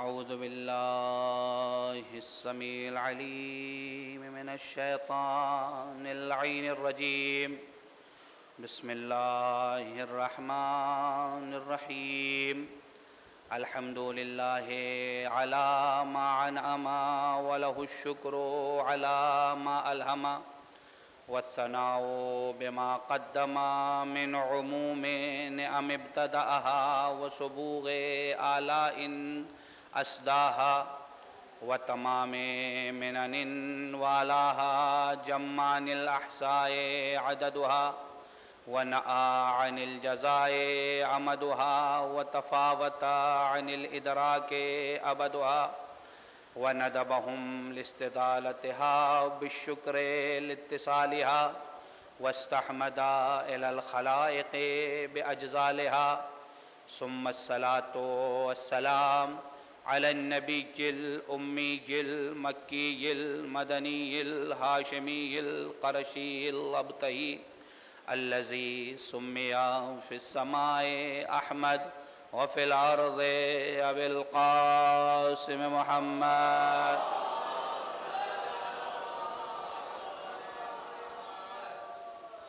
أعوذ بالله السميع العليم من الشيطان اللعين الرجيم. بسم الله الرحمن الرحيم. الحمد لله على ما أنعم وله الشكر على ما ألهم والثناء بما قدم من عموم نعم ابتدأها وسبوغ آلاء أسداها وتمام منن والاها جمان الأحساء عددها ونأى عن الجزاء عمدها وتفاوت عن الإدراك أبدها وندبهم لاستدالتها بالشكر لاتصالها واستحمد إلى الخلائق بأجزالها. ثم الصلاة والسلام على النبي الأمي المكي المدني الهاشمي القرشي الأبطحي الذي سمي في السماء أحمد وفي الأرض أبي القاسم محمد.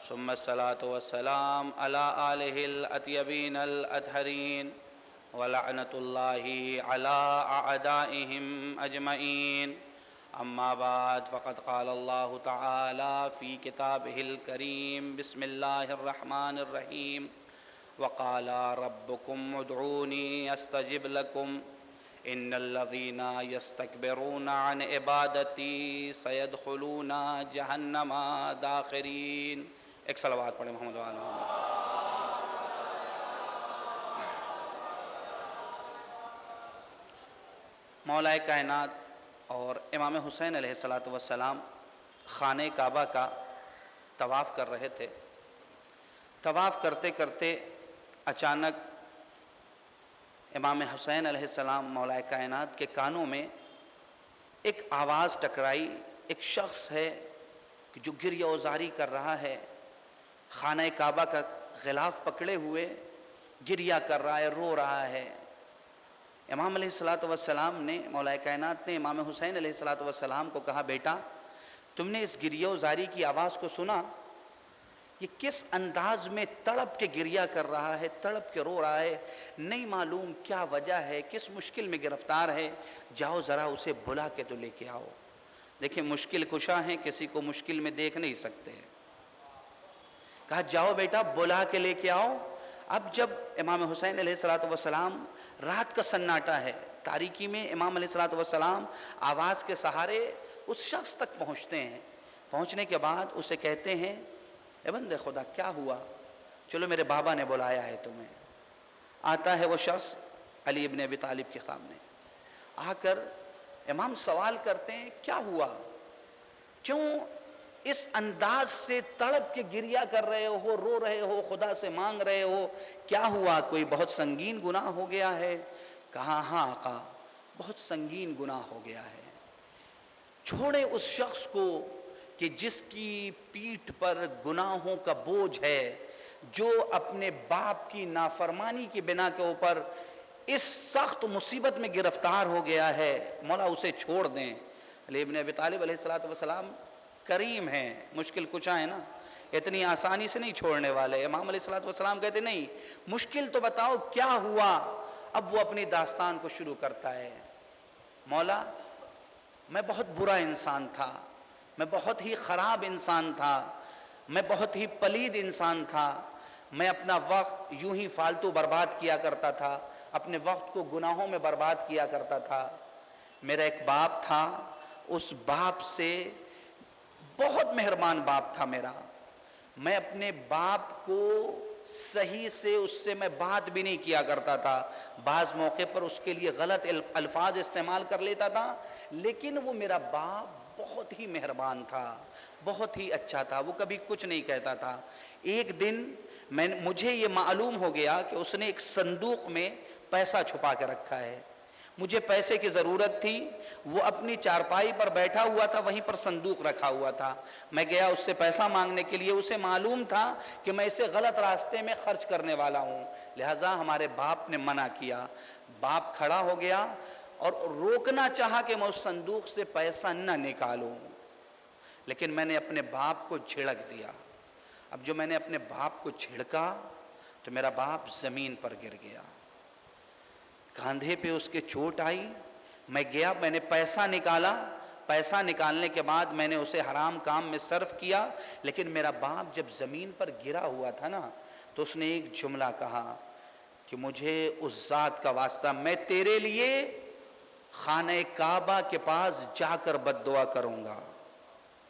ثم الصلاة والسلام على آله الأطيبين الأطهرين ولعنة الله على أعدائهم أجمعين. أما بعد فقد قال الله تعالى في كتابه الكريم بسم الله الرحمن الرحيم وقال ربكم ادعوني استجب لكم ان الذين يستكبرون عن عبادتي سيدخلون جہنم داخرین. ایک صلوات پڑھیں محمد وعلی محمد. مولا کائنات اور امام حسین علیہ السلام خانہ کعبہ کا طواف کر رہے تھے. طواف کرتے کرتے اچانک امام حسین علیہ السلام مولا کائنات کے کانوں میں ایک آواز ٹکرائی. ایک شخص ہے جو گریہ وزاری کر رہا ہے, خانہ کعبہ کا غلاف پکڑے ہوئے گریہ کر رہا ہے, رو رہا ہے. امام علیہ السلام نے, مولا کائنات نے امام حسین علیہ السلام کو کہا, بیٹا تم نے اس گریہ وزاری کی آواز کو سنا؟ یہ کس انداز میں تڑپ کے گریہ کر رہا ہے, تڑپ کے رو رہا ہے, نہیں معلوم کیا وجہ ہے, کس مشکل میں گرفتار ہے. جاؤ ذرا اسے بلا کے تو لے کے آؤ. دیکھیں مشکل کشا ہیں, کسی کو مشکل میں دیکھ نہیں سکتے. کہا جاؤ بیٹا بلا کے لے کے آؤ. اب جب امام حسین علیہ السلام, رات کا سناٹا ہے, تاریکی میں امام علیہ السلام آواز کے سہارے اس شخص تک پہنچتے ہیں. پہنچنے کے بعد اسے کہتے ہیں, اے بندے خدا کیا ہوا؟ چلو میرے بابا نے بلایا ہے تمہیں. آتا ہے وہ شخص علی ابن ابی طالب کے سامنے. آ کر امام سوال کرتے ہیں کیا ہوا؟ کیوں اس انداز سے تڑپ کے گریہ کر رہے ہو, رو رہے ہو, خدا سے مانگ رہے ہو, کیا ہوا؟ کوئی بہت سنگین گناہ ہو گیا ہے؟ کہا ہاں آقا بہت سنگین گناہ ہو گیا ہے. چھوڑے اس شخص کو کہ جس کی پیٹھ پر گناہوں کا بوجھ ہے, جو اپنے باپ کی نافرمانی کی بنا کے اوپر اس سخت مصیبت میں گرفتار ہو گیا ہے. مولا اسے چھوڑ دیں. علی ابن ابی طالب علیہ السلام کریم ہیں, مشکل کشا ہے نا, اتنی آسانی سے نہیں چھوڑنے والے. امام علیہ السلام کہتے نہیں, مشکل تو بتاؤ کیا ہوا. اب وہ اپنی داستان کو شروع کرتا ہے. مولا میں بہت برا انسان تھا, میں بہت ہی خراب انسان تھا, میں بہت ہی پلید انسان تھا. میں اپنا وقت یوں ہی فالتو برباد کیا کرتا تھا, اپنے وقت کو گناہوں میں برباد کیا کرتا تھا. میرا ایک باپ تھا, اس باپ سے, بہت مہربان باپ تھا میرا, میں اپنے باپ کو صحیح سے اس سے میں بات بھی نہیں کیا کرتا تھا. بعض موقع پر اس کے لیے غلط الفاظ استعمال کر لیتا تھا, لیکن وہ میرا باپ بہت ہی مہربان تھا, بہت ہی اچھا تھا, وہ کبھی کچھ نہیں کہتا تھا. ایک دن مجھے یہ معلوم ہو گیا کہ اس نے ایک صندوق میں پیسہ چھپا کے رکھا ہے. مجھے پیسے کی ضرورت تھی, وہ اپنی چارپائی پر بیٹھا ہوا تھا, وہیں پر صندوق رکھا ہوا تھا. میں گیا اس سے پیسہ مانگنے کے لیے. اسے معلوم تھا کہ میں اسے غلط راستے میں خرچ کرنے والا ہوں, لہٰذا ہمارے باپ نے منع کیا. باپ کھڑا ہو گیا اور روکنا چاہا کہ میں اس صندوق سے پیسہ نہ نکالوں، لیکن میں نے اپنے باپ کو جھڑک دیا۔ اب جو میں نے اپنے باپ کو جھڑکا تو میرا باپ زمین پر گر گیا، کاندھے پہ اس کے چوٹ آئی۔ میں گیا، میں نے پیسہ نکالا، پیسہ نکالنے کے بعد میں نے اسے حرام کام میں صرف کیا، لیکن میرا باپ جب زمین پر گرا ہوا تھا نا تو اس نے ایک جملہ کہا کہ مجھے اس ذات کا واسطہ، میں تیرے لیے خانہ کعبہ کے پاس جا کر بد دعا کروں گا۔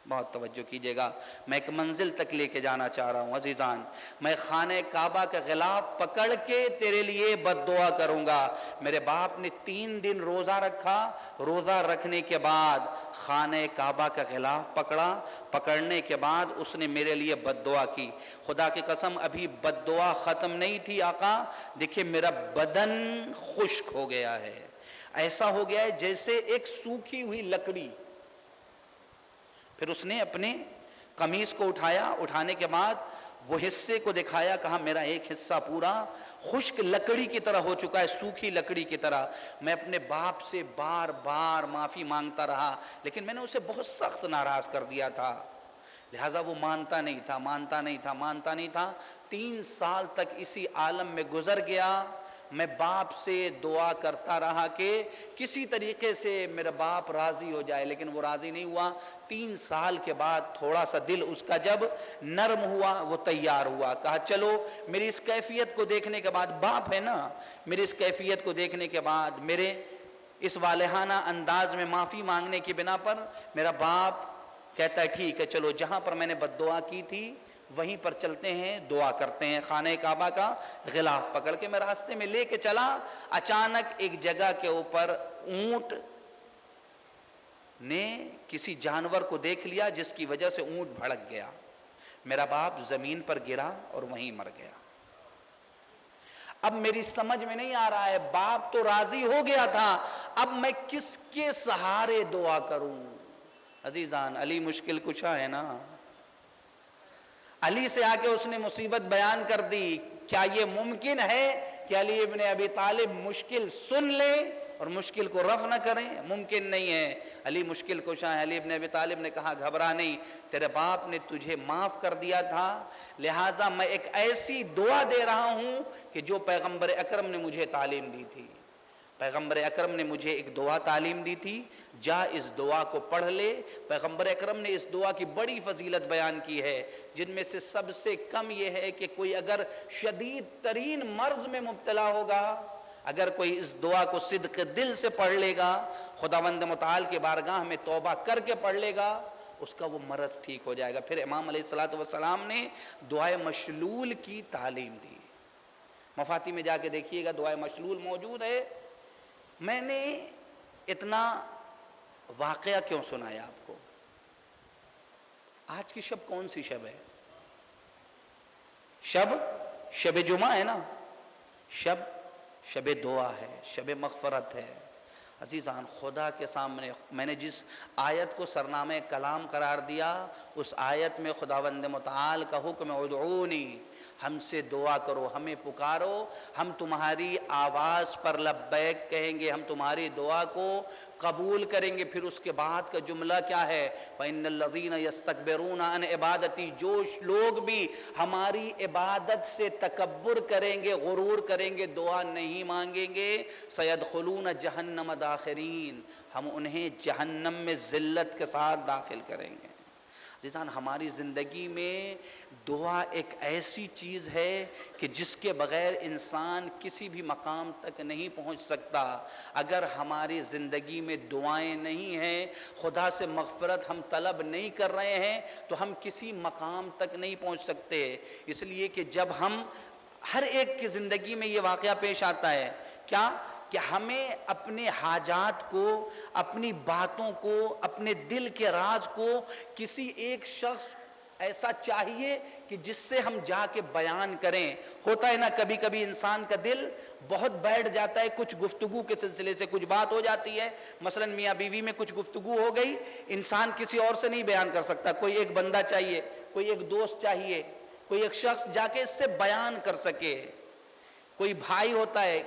بہت توجہ کیجئے گا، میں ایک منزل تک لے کے جانا چاہ رہا ہوں عزیزان۔ میں خانہ کعبہ کا غلاف پکڑ کے تیرے لیے بد دعا کروں گا۔ میرے باپ نے 3 دن روزہ رکھا، روزہ رکھنے کے بعد خانہ کعبہ کا غلاف پکڑا، پکڑنے کے بعد اس نے میرے لیے بد دعا کی۔ خدا کی قسم ابھی بد دعا ختم نہیں تھی آقا، دیکھیں میرا بدن خشک ہو گیا ہے، ایسا ہو گیا ہے جیسے ایک سوکھی ہوئی لکڑی۔ پھر اس نے اپنے قمیص کو اٹھایا، اٹھانے کے بعد وہ حصے کو دکھایا، کہا میرا ایک حصہ پورا خشک لکڑی کی طرح ہو چکا ہے، سوکھی لکڑی کی طرح۔ میں اپنے باپ سے بار بار معافی مانگتا رہا، لیکن میں نے اسے بہت سخت ناراض کر دیا تھا، لہٰذا وہ مانتا نہیں تھا۔ 3 سال تک اسی عالم میں گزر گیا۔ میں باپ سے دعا کرتا رہا کہ کسی طریقے سے میرا باپ راضی ہو جائے، لیکن وہ راضی نہیں ہوا۔ 3 سال کے بعد تھوڑا سا دل اس کا جب نرم ہوا، وہ تیار ہوا، کہا چلو میری اس کیفیت کو دیکھنے کے بعد، باپ ہے نا، میری اس کیفیت کو دیکھنے کے بعد، میرے اس والہانہ انداز میں معافی مانگنے کی بنا پر میرا باپ کہتا ہے ٹھیک ہے چلو، جہاں پر میں نے بد دعا کی تھی وہیں پر چلتے ہیں، دعا کرتے ہیں۔ خانہ کعبہ کا غلاف پکڑ کے میں راستے میں لے کے چلا، اچانک ایک جگہ کے اوپر اونٹ نے کسی جانور کو دیکھ لیا، جس کی وجہ سے اونٹ بھڑک گیا۔ میرا باپ زمین پر گرا اور وہیں مر گیا۔ اب میری سمجھ میں نہیں آ رہا ہے، باپ تو راضی ہو گیا تھا، اب میں کس کے سہارے دعا کروں؟ عزیزان، علی مشکل کشا ہے نا، علی سے آ کے اس نے مصیبت بیان کر دی۔ کیا یہ ممکن ہے کہ علی ابن ابی طالب مشکل سن لیں اور مشکل کو رفع نہ کریں؟ ممکن نہیں ہے، علی مشکل کشا ہے۔ علی ابن ابی طالب نے کہا گھبرا نہیں، تیرے باپ نے تجھے معاف کر دیا تھا، لہٰذا میں ایک ایسی دعا دے رہا ہوں کہ جو پیغمبر اکرم نے مجھے تعلیم دی تھی۔ پیغمبر اکرم نے مجھے ایک دعا تعلیم دی تھی، جا اس دعا کو پڑھ لے۔ پیغمبر اکرم نے اس دعا کی بڑی فضیلت بیان کی ہے، جن میں سے سب سے کم یہ ہے کہ کوئی اگر شدید ترین مرض میں مبتلا ہوگا، اگر کوئی اس دعا کو صدق دل سے پڑھ لے گا، خداوند متعال کے بارگاہ میں توبہ کر کے پڑھ لے گا، اس کا وہ مرض ٹھیک ہو جائے گا۔ پھر امام علیہ السلام نے دعائے مشلول کی تعلیم دی۔ مفاتی میں جا کے دیکھیے گا، دعائے مشلول موجود ہے۔ میں نے اتنا واقعہ کیوں سنایا آپ کو؟ آج کی شب کون سی شب ہے؟ شب جمعہ ہے نا، شب دعا ہے، شب مغفرت ہے۔ عزیزان، خدا کے سامنے میں نے جس آیت کو سرنامہ کلام قرار دیا، اس آیت میں خداوند متعال کا حکم ادعونی، ہم سے دعا کرو، ہمیں پکارو، ہم تمہاری آواز پر لبیک کہیں گے، ہم تمہاری دعا کو قبول کریں گے۔ پھر اس کے بعد کا جملہ کیا ہے؟ فَإِنَّ الَّذِينَ يَسْتَكْبِرُونَ عَنْ عِبَادَتِي، جو لوگ بھی ہماری عبادت سے تکبر کریں گے، غرور کریں گے، دعا نہیں مانگیں گے، سَيَدْخُلُونَ جَهَنَّمَ دَاخِرِينَ، ہم انہیں جہنم میں ذلت کے ساتھ داخل کریں گے۔ عزیزان، ہماری زندگی میں دعا ایک ایسی چیز ہے کہ جس کے بغیر انسان کسی بھی مقام تک نہیں پہنچ سکتا۔ اگر ہماری زندگی میں دعائیں نہیں ہیں، خدا سے مغفرت ہم طلب نہیں کر رہے ہیں، تو ہم کسی مقام تک نہیں پہنچ سکتے۔ اس لیے کہ جب ہم ہر ایک کی زندگی میں یہ واقعہ پیش آتا ہے کیا کہ ہمیں اپنے حاجات کو، اپنی باتوں کو، اپنے دل کے راز کو کسی ایک شخص ایسا چاہیے کہ جس سے ہم جا کے بیان کریں۔ ہوتا ہے نا کبھی کبھی انسان کا دل بہت بیٹھ جاتا ہے، کچھ گفتگو کے سلسلے سے کچھ بات ہو جاتی ہے، مثلا میاں بیوی میں کچھ گفتگو ہو گئی، انسان کسی اور سے نہیں بیان کر سکتا، کوئی ایک بندہ چاہیے، کوئی ایک دوست چاہیے، کوئی ایک شخص جا کے اس سے بیان کر سکے۔ کوئی بھائی ہوتا ہے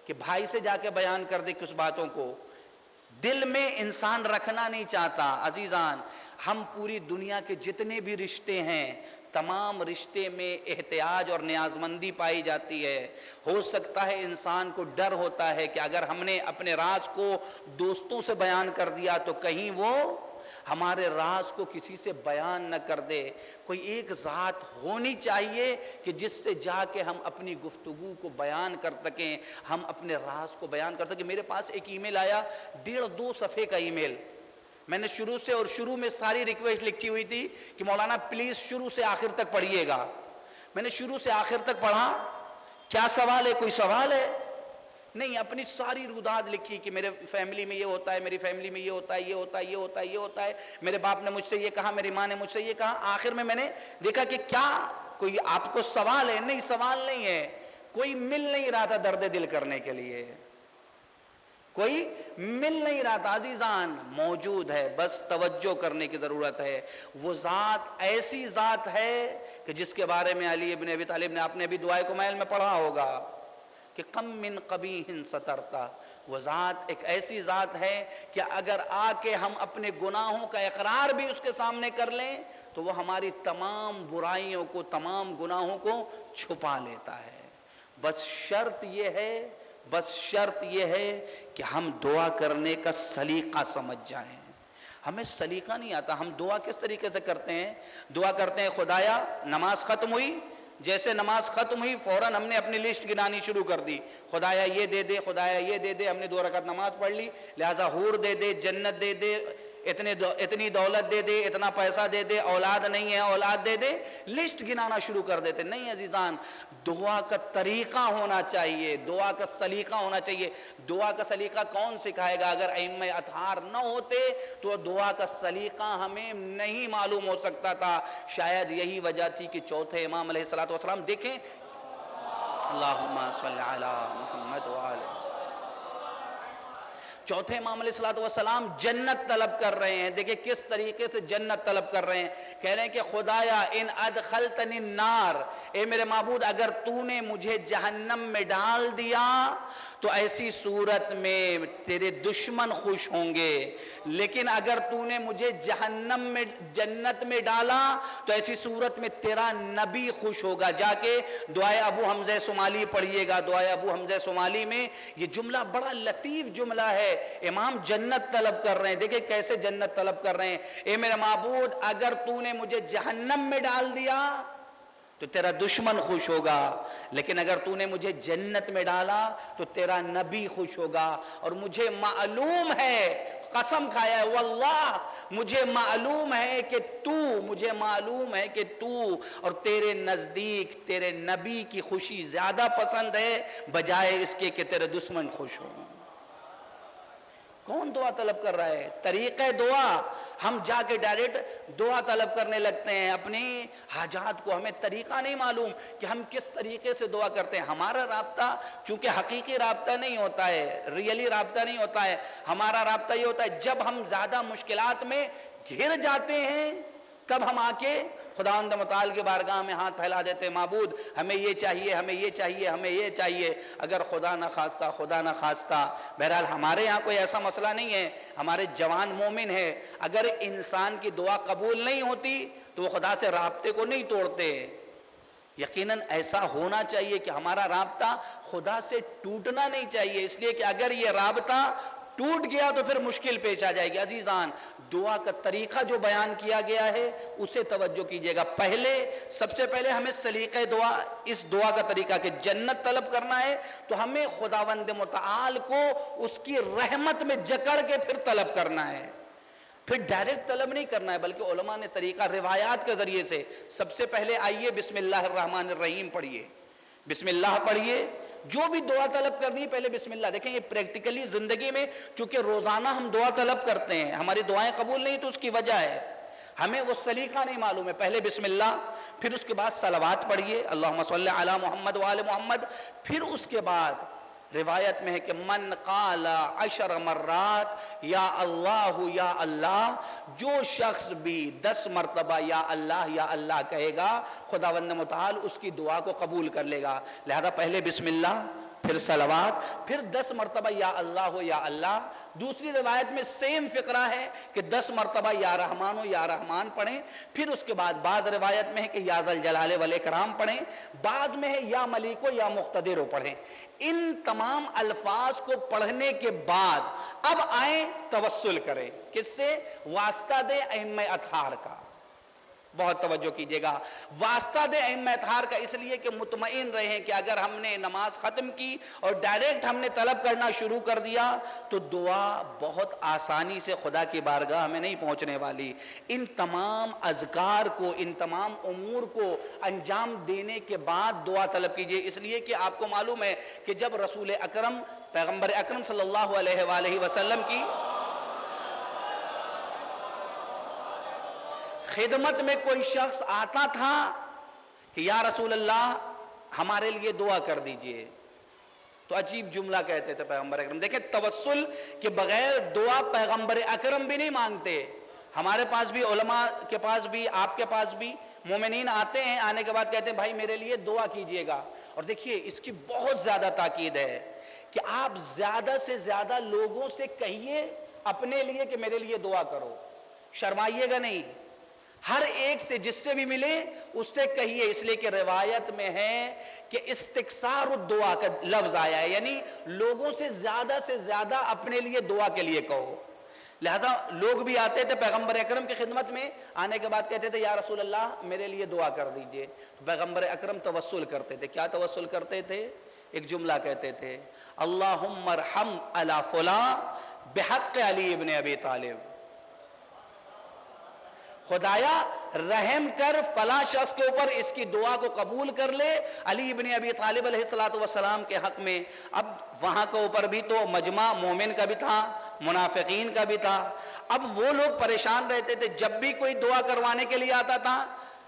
کہ کہ بھائی سے جا کے بیان کر دے کچھ باتوں کو، دل میں انسان رکھنا نہیں چاہتا۔ عزیزان، ہم پوری دنیا کے جتنے بھی رشتے ہیں، تمام رشتے میں احتیاج اور نیازمندی پائی جاتی ہے۔ ہو سکتا ہے انسان کو ڈر ہوتا ہے کہ اگر ہم نے اپنے راز کو دوستوں سے بیان کر دیا تو کہیں وہ ہمارے راز کو کسی سے بیان نہ کر دے۔ کوئی ایک ذات ہونی چاہیے کہ جس سے جا کے ہم اپنی گفتگو کو بیان کر سکیں، ہم اپنے راز کو بیان کر سکیں۔ میرے پاس ایک ای میل آیا، 1.5-2 صفحے کا ای میل۔ میں نے شروع میں ساری ریکویسٹ لکھی ہوئی تھی کہ مولانا پلیز شروع سے آخر تک پڑھیے گا۔ میں نے شروع سے آخر تک پڑھا۔ کیا سوال ہے؟ کوئی سوال ہے؟ نہیں، اپنی ساری روداد لکھی کہ میرے فیملی میں یہ ہوتا ہے، میری فیملی میں یہ ہوتا ہے، یہ ہوتا ہے، یہ ہوتا ہے، یہ ہوتا ہے، میرے باپ نے مجھ سے یہ کہا، میری ماں نے مجھ سے یہ کہا۔ آخر میں نے دیکھا کہ کیا کوئی آپ کو سوال ہے؟ نہیں، سوال نہیں ہے۔ کوئی مل نہیں رہا تھا درد دل کرنے کے لیے، کوئی مل نہیں رہا تھا۔ عزیزان، موجود ہے، بس توجہ کرنے کی ضرورت ہے۔ وہ ذات ایسی ذات ہے کہ جس کے بارے میں علی ابن ابی طالب نے، آپ نے بھی دعائے کمیل میں پڑھا ہوگا کہ کم من قبیح سترتا۔ وہ ذات ایک ایسی ذات ہے کہ اگر آ کے ہم اپنے گناہوں کا اقرار بھی اس کے سامنے کر لیں تو وہ ہماری تمام برائیوں کو، تمام گناہوں کو چھپا لیتا ہے۔ بس شرط یہ ہے کہ ہم دعا کرنے کا سلیقہ سمجھ جائیں۔ ہمیں سلیقہ نہیں آتا۔ ہم دعا کس طریقے سے کرتے ہیں؟ دعا کرتے ہیں خدایا نماز ختم ہوئی، جیسے نماز ختم ہوئی فوراً ہم نے اپنی لسٹ گنانی شروع کر دی، خدایا یہ دے دے، خدایا یہ دے دے۔ ہم نے 2 رکعت نماز پڑھ لی، لہٰذا حور دے دے، جنت دے دے، اتنی دولت دے دے، اتنا پیسہ دے دے، اولاد نہیں ہے اولاد دے دے، لسٹ گنانا شروع کر دیتے۔ نہیں عزیزان، دعا کا طریقہ ہونا چاہیے، دعا کا سلیقہ ہونا چاہیے۔ دعا کا سلیقہ کون سکھائے گا؟ اگر ائمہ اطہار نہ ہوتے تو دعا کا سلیقہ ہمیں نہیں معلوم ہو سکتا تھا۔ شاید یہی وجہ تھی کہ چوتھے امام علیہ السلام دیکھیں، اللہم صلی علی محمد وآلہ، چوتھے امام علیہ السلام جنت طلب کر رہے ہیں۔ دیکھیں کس طریقے سے جنت طلب کر رہے ہیں۔ کہہ رہے ہیں کہ خدایا ان ادخلتنی النار، اے میرے معبود اگر تو نے مجھے جہنم میں ڈال دیا تو ایسی صورت میں تیرے دشمن خوش ہوں گے، لیکن اگر تو نے مجھے جہنم میں جنت میں ڈالا تو ایسی صورت میں تیرا نبی خوش ہوگا۔ جا کے دعائے ابو حمزہ صومالی پڑھیے گا۔ دعائے ابو حمزہ صومالی میں یہ جملہ بڑا لطیف جملہ ہے۔ امام جنت طلب کر رہے ہیں، دیکھیں کیسے جنت طلب کر رہے ہیں۔ اے میرے معبود اگر تو نے مجھے جہنم میں ڈال دیا تو تیرا دشمن خوش ہوگا، لیکن اگر تو نے مجھے جنت میں ڈالا تو تیرا نبی خوش ہوگا۔ اور مجھے معلوم ہے، قسم کھایا ہے، واللہ مجھے معلوم ہے کہ تو اور تیرے نزدیک تیرے نبی کی خوشی زیادہ پسند ہے بجائے اس کے کہ تیرے دشمن خوش ہوں۔ کون دعا طلب کر رہا ہے؟ طریقہ دعا، ہم جا کے ڈائریکٹ دعا طلب کرنے لگتے ہیں اپنی حاجات کو۔ ہمیں طریقہ نہیں معلوم کہ ہم کس طریقے سے دعا کرتے ہیں۔ ہمارا رابطہ چونکہ حقیقی رابطہ نہیں ہوتا ہے، ریئلی رابطہ نہیں ہوتا ہے، ہمارا رابطہ یہ ہوتا ہے جب ہم زیادہ مشکلات میں گھر جاتے ہیں تب ہم آ کے خداوند متعال کے بارگاہ میں ہاتھ پھیلا دیتے ہیں، معبود ہمیں یہ چاہیے، ہمیں یہ چاہیے، ہمیں یہ چاہیے۔ اگر خدا نہ خواستہ بہرحال ہمارے یہاں کوئی ایسا مسئلہ نہیں ہے، ہمارے جوان مومن ہے، اگر انسان کی دعا قبول نہیں ہوتی تو وہ خدا سے رابطے کو نہیں توڑتے۔ یقیناً ایسا ہونا چاہیے کہ ہمارا رابطہ خدا سے ٹوٹنا نہیں چاہیے، اس لیے کہ اگر یہ رابطہ ٹوٹ گیا تو پھر مشکل پیش آ جائے گی۔ عزیزان، دعا کا طریقہ جو بیان کیا گیا ہے اسے توجہ کیجئے گا۔ سب سے پہلے ہمیں سلیقہ دعا، اس دعا کا طریقہ کہ جنت طلب کرنا ہے تو ہمیں خداوند متعال کو اس کی رحمت میں جکڑ کے پھر طلب کرنا ہے، پھر ڈائریکٹ طلب نہیں کرنا ہے، بلکہ علماء نے طریقہ روایات کے ذریعے سے۔ سب سے پہلے آئیے بسم اللہ الرحمن الرحیم پڑھیے، بسم اللہ پڑھیے۔ جو بھی دعا طلب کرنی ہے پہلے بسم اللہ۔ دیکھیں یہ پریکٹیکلی زندگی میں چونکہ روزانہ ہم دعا طلب کرتے ہیں، ہماری دعائیں قبول نہیں تو اس کی وجہ ہے ہمیں وہ سلیقہ نہیں معلوم ہے۔ پہلے بسم اللہ، پھر اس کے بعد صلوات پڑھیے، اللہم صلی علی محمد وآل محمد۔ پھر اس کے بعد روایت میں ہے کہ من قال 10 مرات یا اللہ، جو شخص بھی 10 مرتبہ یا اللہ کہے گا خداوند متعال اس کی دعا کو قبول کر لے گا۔ لہذا پہلے بسم اللہ، پھر صلوات، پھر 10 مرتبہ یا اللہ ہو یا اللہ. دوسری روایت میں سیم فقرہ ہے کہ 10 مرتبہ یا رحمان ہو یا رحمان پڑھیں. پھر اس کے بعد بعض روایت میں ہے کہ یا ذل جلال والاکرام پڑھیں، بعض میں ہے یا ملیک ہو یا مقتدر ہو پڑھیں. ان تمام الفاظ کو پڑھنے کے بعد اب آئیں توسل کریں. کس سے؟ واسطہ دے ائمہ اطہار کا. بہت توجہ کیجئے گا، واسطہ دے ائمہ اطہار کا، اس لیے کہ مطمئن رہیں کہ اگر ہم نے نماز ختم کی اور ڈائریکٹ ہم نے طلب کرنا شروع کر دیا تو دعا بہت آسانی سے خدا کی بارگاہ ہمیں نہیں پہنچنے والی. ان تمام اذکار کو، ان تمام امور کو انجام دینے کے بعد دعا طلب کیجئے. اس لیے کہ آپ کو معلوم ہے کہ جب رسول اکرم، پیغمبر اکرم صلی اللہ علیہ وآلہ وسلم کی خدمت میں کوئی شخص آتا تھا کہ یا رسول اللہ ہمارے لیے دعا کر دیجئے، تو عجیب جملہ کہتے تھے پیغمبر اکرم. دیکھیں توسل کے بغیر دعا پیغمبر اکرم بھی نہیں مانگتے. ہمارے پاس بھی، علماء کے پاس بھی، آپ کے پاس بھی مومنین آتے ہیں، آنے کے بعد کہتے ہیں بھائی میرے لیے دعا کیجئے گا. اور دیکھیے اس کی بہت زیادہ تاکید ہے کہ آپ زیادہ سے زیادہ لوگوں سے کہیے اپنے لیے کہ میرے لیے دعا کرو، شرمائیے گا نہیں. ہر ایک سے جس سے بھی ملے اس سے کہیے. اس لیے کہ روایت میں ہے کہ استکثار الدعا کا لفظ آیا ہے، یعنی لوگوں سے زیادہ اپنے لیے دعا کے لیے کہو. لہذا لوگ بھی آتے تھے پیغمبر اکرم کی خدمت میں، آنے کے بعد کہتے تھے یا رسول اللہ میرے لیے دعا کر دیجئے. تو پیغمبر اکرم توسل کرتے تھے. کیا توسل کرتے تھے؟ ایک جملہ کہتے تھے، اللہم ارحم علی فلاں بحق علی ابن ابی طالب. خدایا رحم کر فلاں شخص کے اوپر، اس کی دعا کو قبول کر لے علی ابن ابی طالب علیہ السلام کے حق میں. اب وہاں کے اوپر بھی تو مجمع مومن کا بھی تھا، منافقین کا بھی تھا. اب وہ لوگ پریشان رہتے تھے. جب بھی کوئی دعا کروانے کے لیے آتا تھا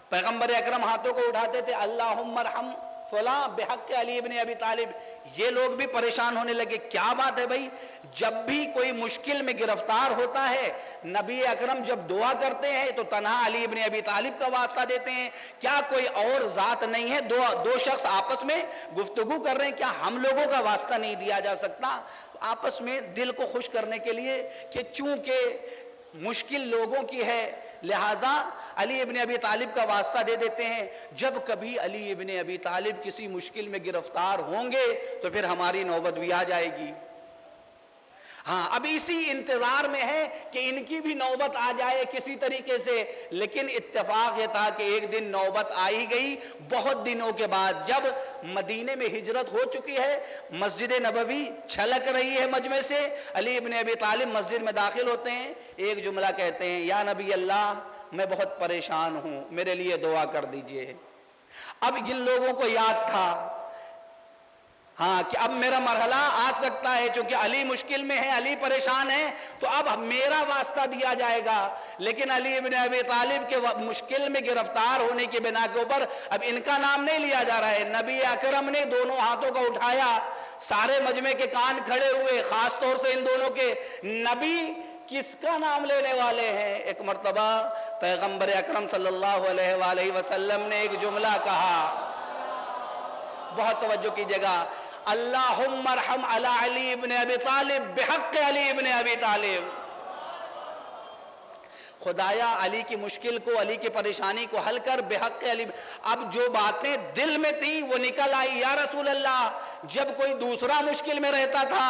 پیغمبر اکرم ہاتھوں کو اٹھاتے تھے اللہم ارحم فلاں بحق علی ابن ابی طالب. یہ لوگ بھی پریشان ہونے لگے. کیا بات ہے بھائی، جب بھی کوئی مشکل میں گرفتار ہوتا ہے نبی اکرم جب دعا کرتے ہیں تو تنہا علی ابن ابی طالب کا واسطہ دیتے ہیں. کیا کوئی اور ذات نہیں ہے؟ دو شخص آپس میں گفتگو کر رہے ہیں، کیا ہم لوگوں کا واسطہ نہیں دیا جا سکتا آپس میں دل کو خوش کرنے کے لیے؟ کہ چونکہ مشکل لوگوں کی ہے لہٰذا علی ابن ابی طالب کا واسطہ دے دیتے ہیں. جب کبھی علی ابن ابی طالب کسی مشکل میں گرفتار ہوں گے تو پھر ہماری نوبت بھی آ جائے گی. ہاں اب اسی انتظار میں ہے کہ ان کی بھی نوبت آ جائے کسی طریقے سے. لیکن اتفاق یہ تھا کہ ایک دن نوبت آ ہی گئی بہت دنوں کے بعد. جب مدینے میں ہجرت ہو چکی ہے، مسجد نبوی چھلک رہی ہے مجمع سے، علی ابن ابی طالب مسجد میں داخل ہوتے ہیں. ایک جملہ کہتے ہیں، یا نبی اللہ میں بہت پریشان ہوں، میرے لیے دعا کر دیجئے. اب جن لوگوں کو یاد تھا ہاں کہ اب میرا مرحلہ آ سکتا ہے، چونکہ علی مشکل میں ہے، علی پریشان ہے، تو اب میرا واسطہ دیا جائے گا. لیکن علی ابن ابی طالب کے مشکل میں گرفتار ہونے کی بنا کے اوپر اب ان کا نام نہیں لیا جا رہا ہے. نبی اکرم نے دونوں ہاتھوں کو اٹھایا، سارے مجمع کے کان کھڑے ہوئے، خاص طور سے ان دونوں کے. نبی کس کا نام لینے والے ہیں؟ ایک مرتبہ پیغمبر اکرم صلی اللہ علیہ وآلہ وسلم نے ایک جملہ کہا، بہت توجہ کیجئے گا، اللہم ارحم علی علی ابن ابی طالب بحق علی ابن ابی طالب. خدایا علی کی مشکل کو، علی کی پریشانی کو حل کر بحق علی. اب جو باتیں دل میں تھیں وہ نکل آئی. یا رسول اللہ جب کوئی دوسرا مشکل میں رہتا تھا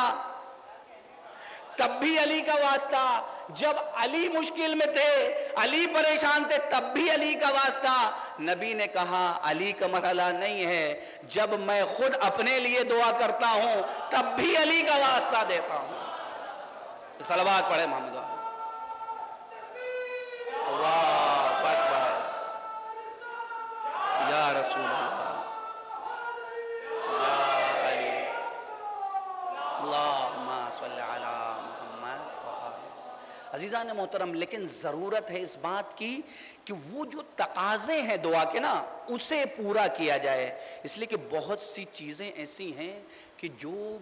تب بھی علی کا واسطہ، جب علی مشکل میں تھے، علی پریشان تھے، تب بھی علی کا واسطہ. نبی نے کہا علی کا مرحلہ نہیں ہے، جب میں خود اپنے لیے دعا کرتا ہوں تب بھی علی کا واسطہ دیتا ہوں. صلوات پڑھے محمد اللہ اکبر. یا رسول اللہ، یا علی، اللہم صلی علی محمد. عزیزان محترم، لیکن ضرورت ہے اس بات کی کہ وہ جو تقاضے ہیں دعا کے نا اسے پورا کیا جائے. اس لیے کہ بہت سی چیزیں ایسی ہیں کہ جو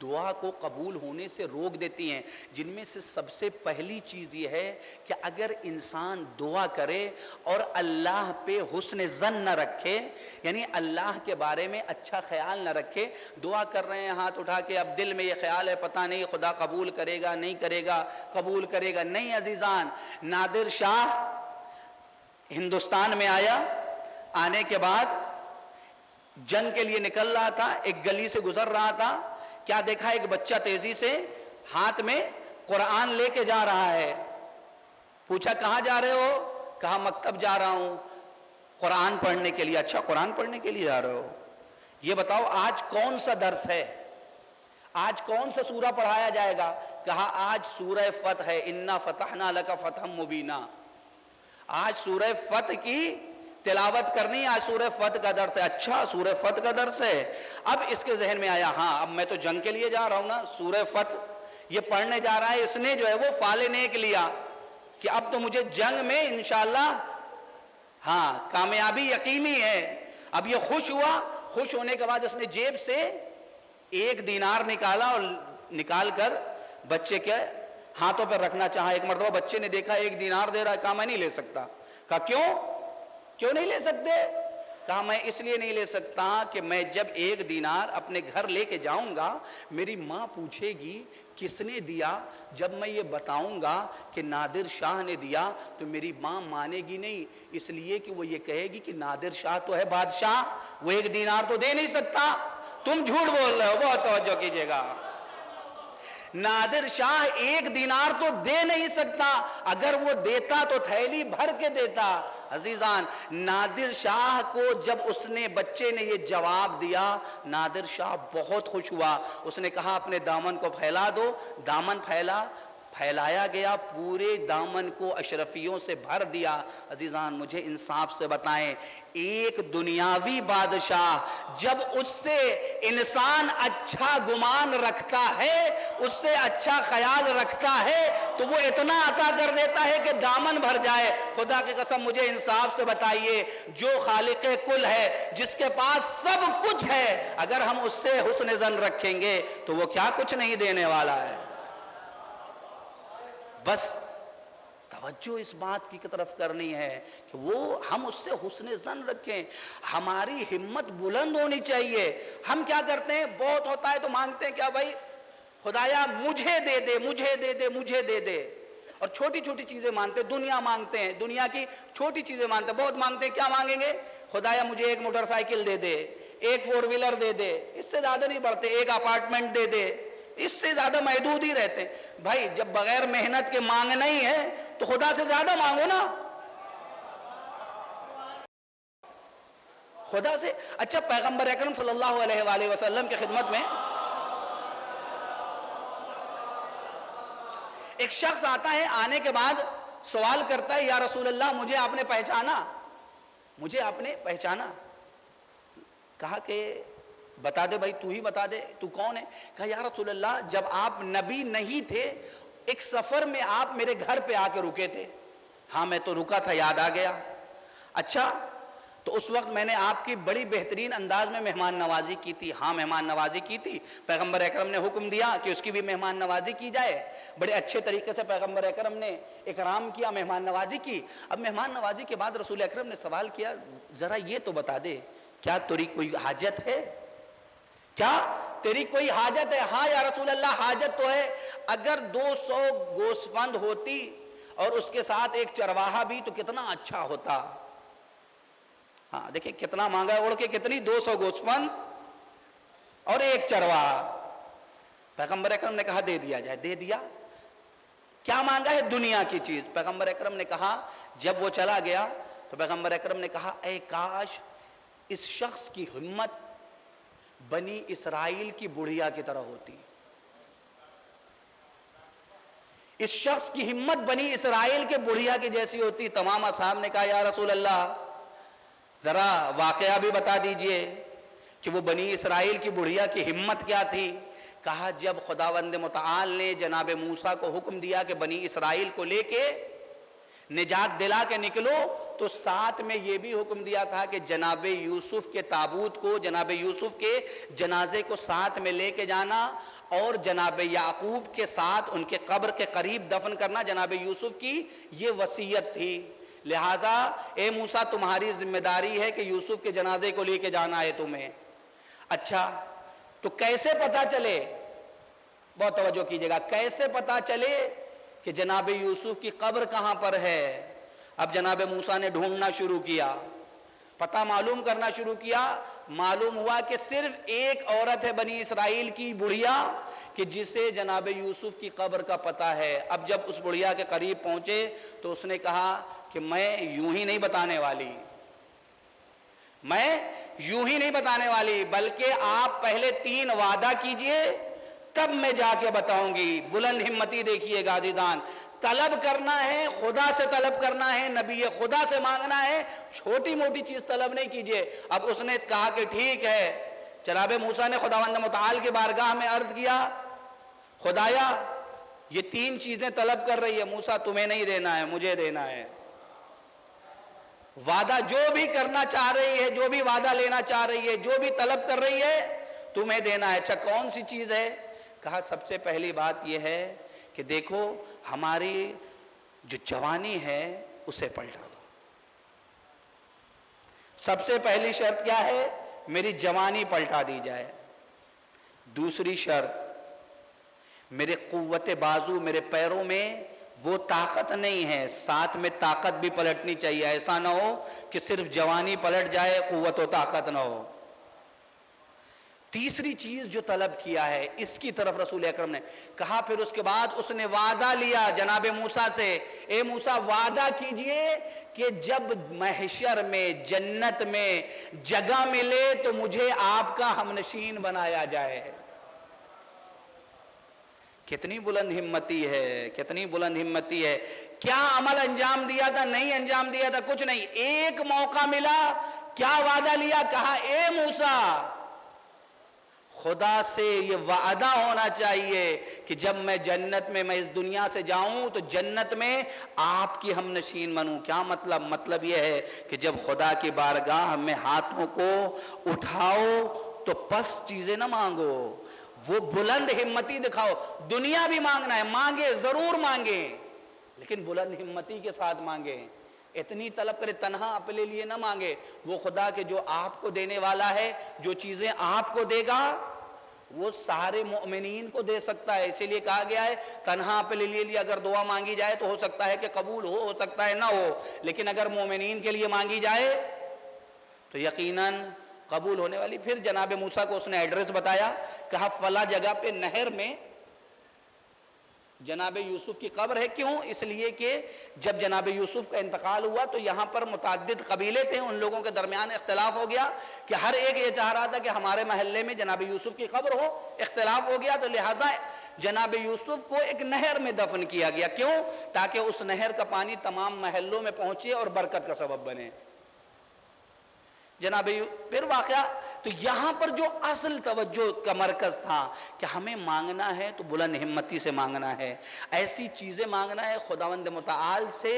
دعا کو قبول ہونے سے روک دیتی ہیں. جن میں سے سب سے پہلی چیز یہ ہے کہ اگر انسان دعا کرے اور اللہ پہ حسن ظن نہ رکھے، یعنی اللہ کے بارے میں اچھا خیال نہ رکھے، دعا کر رہے ہیں ہاتھ اٹھا کے، اب دل میں یہ خیال ہے پتہ نہیں خدا قبول کرے گا نہیں کرے گا، قبول کرے گا نہیں. عزیزان، نادر شاہ ہندوستان میں آیا، آنے کے بعد جنگ کے لیے نکل رہا تھا، ایک گلی سے گزر رہا تھا، کیا دیکھا ایک بچہ تیزی سے ہاتھ میں قرآن لے کے جا رہا ہے. پوچھا کہاں جا رہے ہو؟ کہا مکتب جا رہا ہوں قرآن پڑھنے کے لیے. اچھا قرآن پڑھنے کے لیے جا رہے ہو؟ یہ بتاؤ آج کون سا درس ہے، آج کون سا سورہ پڑھایا جائے گا؟ کہا آج سورہ فتح ہے، انا فتحنا لک فتحا مبینا. آج سورہ فتح کی تلاوت کرنی، آج سورہ فتح کا درس ہے. اچھا سورہ فتح کا درس ہے. اب اس کے ذہن میں آیا ہاں اب میں تو جنگ کے لیے جا رہا ہوں نا، سورہ فتح یہ پڑھنے جا رہا ہے. اس نے جو ہے وہ فال نیک لیا کہ اب تو مجھے جنگ میں انشاءاللہ ہاں کامیابی یقینی ہے. اب یہ خوش ہوا. خوش ہونے کے بعد اس نے جیب سے 1 دینار نکالا اور نکال کر بچے کے ہاتھوں پر رکھنا چاہا. ایک مرتبہ بچے نے دیکھا 1 دینار دے رہا ہے، کہا میں نہیں لے سکتا. کہا کیوں نہیں لے سکتے؟ کہا میں اس لیے نہیں لے سکتا کہ میں جب 1 دینار اپنے گھر لے کے جاؤں گا میری ماں پوچھے گی کس نے دیا. جب میں یہ بتاؤں گا کہ نادر شاہ نے دیا تو میری ماں مانے گی نہیں، اس لیے کہ وہ یہ کہے گی کہ نادر شاہ تو ہے بادشاہ، وہ 1 دینار تو دے نہیں سکتا. تم جھوٹ بول رہے ہو. بہت توجہ کیجئے گا. نادر شاہ 1 دینار تو دے نہیں سکتا، اگر وہ دیتا تو تھیلی بھر کے دیتا. عزیزان، نادر شاہ کو جب اس نے بچے نے یہ جواب دیا، نادر شاہ بہت خوش ہوا. اس نے کہا اپنے دامن کو پھیلا دو. دامن پھیلایا گیا، پورے دامن کو اشرفیوں سے بھر دیا. عزیزان مجھے انصاف سے بتائیں، ایک دنیاوی بادشاہ جب اس سے انسان اچھا گمان رکھتا ہے، اس سے اچھا خیال رکھتا ہے، تو وہ اتنا عطا کر دیتا ہے کہ دامن بھر جائے. خدا کی قسم مجھے انصاف سے بتائیے، جو خالق کل ہے، جس کے پاس سب کچھ ہے، اگر ہم اس سے حسن ظن رکھیں گے تو وہ کیا کچھ نہیں دینے والا ہے. بس توجہ اس بات کی طرف کرنی ہے کہ وہ ہم اس سے حسن ظن رکھیں. ہماری ہمت بلند ہونی چاہیے. ہم کیا کرتے ہیں، بہت ہوتا ہے تو مانگتے ہیں کیا بھائی خدایا مجھے دے دے مجھے دے دے مجھے دے دے. اور چھوٹی چھوٹی چیزیں مانگتے ہیں، دنیا مانگتے ہیں، دنیا کی چھوٹی چیزیں مانگتے ہیں. بہت مانگتے ہیں. کیا مانگیں گے؟ خدایا مجھے 1 موٹر سائیکل دے دے، 1 4 ویلر دے دے. اس سے زیادہ نہیں بڑھتے. 1 اپارٹمنٹ دے دے. اس سے زیادہ محدود ہی رہتے ہیں. بھائی جب بغیر محنت کے مانگنا ہی ہے تو خدا سے زیادہ مانگو نا. خدا سے اچھا پیغمبر اکرم صلی اللہ علیہ وآلہ وسلم کی خدمت میں ایک شخص آتا ہے، آنے کے بعد سوال کرتا ہے یا رسول اللہ مجھے آپ نے پہچانا، مجھے آپ نے پہچانا. کہا کہ بتا دے بھائی، تو ہی بتا دے تو کون ہے. کہا یا رسول اللہ جب آپ نبی نہیں تھے ایک سفر میں آپ میرے گھر پہ آ کے رکے تھے. ہاں میں تو رکا تھا، یاد آ گیا. اچھا تو اس وقت میں نے آپ کی بڑی بہترین انداز میں مہمان نوازی کی تھی. ہاں مہمان نوازی کی تھی. پیغمبر اکرم نے حکم دیا کہ اس کی بھی مہمان نوازی کی جائے. بڑے اچھے طریقے سے پیغمبر اکرم نے اکرام کیا، مہمان نوازی کی. اب مہمان نوازی کے بعد رسول اکرم نے سوال کیا ذرا یہ تو بتا دے کیا تیری کوئی حاجت ہے، کیا تیری کوئی حاجت ہے؟ ہاں یا رسول اللہ حاجت تو ہے. اگر 200 گوسفند ہوتی اور اس کے ساتھ ایک چرواہا بھی تو کتنا اچھا ہوتا. ہاں دیکھیں کتنا مانگا ہے، اڑ کے کتنی 200 گوسفند اور 1 چرواہا. پیغمبر اکرم نے کہا دے دیا جائے. دے دیا. کیا مانگا ہے؟ دنیا کی چیز. پیغمبر اکرم نے کہا جب وہ چلا گیا تو پیغمبر اکرم نے کہا اے کاش اس شخص کی ہمت بنی اسرائیل کی بڑھیا کی طرح ہوتی. اس شخص کی ہمت بنی اسرائیل کے بڑھیا کی جیسی ہوتی. تمام اصحاب نے کہا یا رسول اللہ ذرا واقعہ بھی بتا دیجئے کہ وہ بنی اسرائیل کی بڑھیا کی ہمت کیا تھی. کہا جب خداوند متعال نے جناب موسیٰ کو حکم دیا کہ بنی اسرائیل کو لے کے نجات دلا کے نکلو، تو ساتھ میں یہ بھی حکم دیا تھا کہ جناب یوسف کے تابوت کو، جناب یوسف کے جنازے کو ساتھ میں لے کے جانا اور جناب یعقوب کے ساتھ ان کے قبر کے قریب دفن کرنا جناب یوسف کی یہ وصیت تھی۔ لہٰذا اے موسیٰ تمہاری ذمہ داری ہے کہ یوسف کے جنازے کو لے کے جانا ہے تمہیں۔ اچھا تو کیسے پتا چلے، بہت توجہ کیجئے گا، کیسے پتا چلے کہ جناب یوسف کی قبر کہاں پر ہے؟ اب جناب موسیٰ نے ڈھونڈنا شروع کیا، پتہ معلوم کرنا شروع کیا۔ معلوم ہوا کہ صرف ایک عورت ہے بنی اسرائیل کی بڑھیا کہ جسے جناب یوسف کی قبر کا پتہ ہے۔ اب جب اس بڑھیا کے قریب پہنچے تو اس نے کہا کہ میں یوں ہی نہیں بتانے والی، میں یوں ہی نہیں بتانے والی، بلکہ آپ پہلے 3 وعدہ کیجئے تب میں جا کے بتاؤں گی۔ بلند ہمتی دیکھیے گا عزیزان، طلب کرنا ہے خدا سے، طلب کرنا ہے نبی خدا سے مانگنا ہے، چھوٹی موٹی چیز طلب نہیں کیجئے۔ اب اس نے کہا کہ ٹھیک ہے۔ جناب موسیٰ نے خداوند متعال کی بارگاہ میں عرض کیا، خدایا یہ 3 چیزیں طلب کر رہی ہے، موسیٰ تمہیں نہیں دینا ہے، مجھے دینا ہے۔ وعدہ جو بھی کرنا چاہ رہی ہے، جو بھی وعدہ لینا چاہ رہی ہے، جو بھی طلب کر رہی ہے، تمہیں دینا ہے۔ اچھا کون سی چیز ہے؟ کہا سب سے پہلی بات یہ ہے کہ دیکھو ہماری جو جوانی ہے اسے پلٹا دو۔ سب سے پہلی شرط کیا ہے؟ میری جوانی پلٹا دی جائے۔ دوسری شرط، میرے قوت بازو، میرے پیروں میں وہ طاقت نہیں ہے، ساتھ میں طاقت بھی پلٹنی چاہیے، ایسا نہ ہو کہ صرف جوانی پلٹ جائے قوت و طاقت نہ ہو۔ تیسری چیز جو طلب کیا ہے اس کی طرف رسول اکرم نے کہا، پھر اس کے بعد اس نے وعدہ لیا جناب موسیٰ سے، اے موسیٰ وعدہ کیجئے کہ جب محشر میں جنت میں جگہ ملے تو مجھے آپ کا ہمنشین بنایا جائے۔ کتنی بلند ہمتی ہے، کتنی بلند ہمتی ہے۔ کیا عمل انجام دیا تھا؟ نہیں انجام دیا تھا، کچھ نہیں، ایک موقع ملا، کیا وعدہ لیا؟ کہا اے موسیٰ خدا سے یہ وعدہ ہونا چاہیے کہ جب میں جنت میں، میں اس دنیا سے جاؤں تو جنت میں آپ کی ہم نشین بنوں۔ کیا مطلب؟ مطلب یہ ہے کہ جب خدا کی بارگاہ میں ہاتھوں کو اٹھاؤ تو پس چیزیں نہ مانگو، وہ بلند ہمتی دکھاؤ۔ دنیا بھی مانگنا ہے، مانگے ضرور مانگے، لیکن بلند ہمتی کے ساتھ مانگے۔ اتنی طلب کرے تنہا اپنے لیے نہ مانگے، وہ خدا کے جو آپ کو دینے والا ہے، جو چیزیں آپ کو دے گا وہ سارے مومنین کو دے سکتا ہے۔ اسی لیے کہا گیا ہے تنہا اپنے لیے اگر دعا مانگی جائے تو ہو سکتا ہے کہ قبول ہو سکتا ہے نہ ہو، لیکن اگر مومنین کے لیے مانگی جائے تو یقیناً قبول ہونے والی۔ پھر جناب موسیٰ کو اس نے ایڈریس بتایا، کہا فلاں جگہ پہ نہر میں جناب یوسف کی قبر ہے۔ کیوں؟ اس لیے کہ جب جناب یوسف کا انتقال ہوا تو یہاں پر متعدد قبیلے تھے، ان لوگوں کے درمیان اختلاف ہو گیا کہ ہر ایک یہ چاہ رہا تھا کہ ہمارے محلے میں جناب یوسف کی قبر ہو، اختلاف ہو گیا، تو لہذا جناب یوسف کو ایک نہر میں دفن کیا گیا۔ کیوں؟ تاکہ اس نہر کا پانی تمام محلوں میں پہنچے اور برکت کا سبب بنے۔ جناب پھر واقعہ تو یہاں پر جو اصل توجہ کا مرکز تھا کہ ہمیں مانگنا ہے تو بلند ہمتی سے مانگنا ہے، ایسی چیزیں مانگنا ہے خداوند متعال سے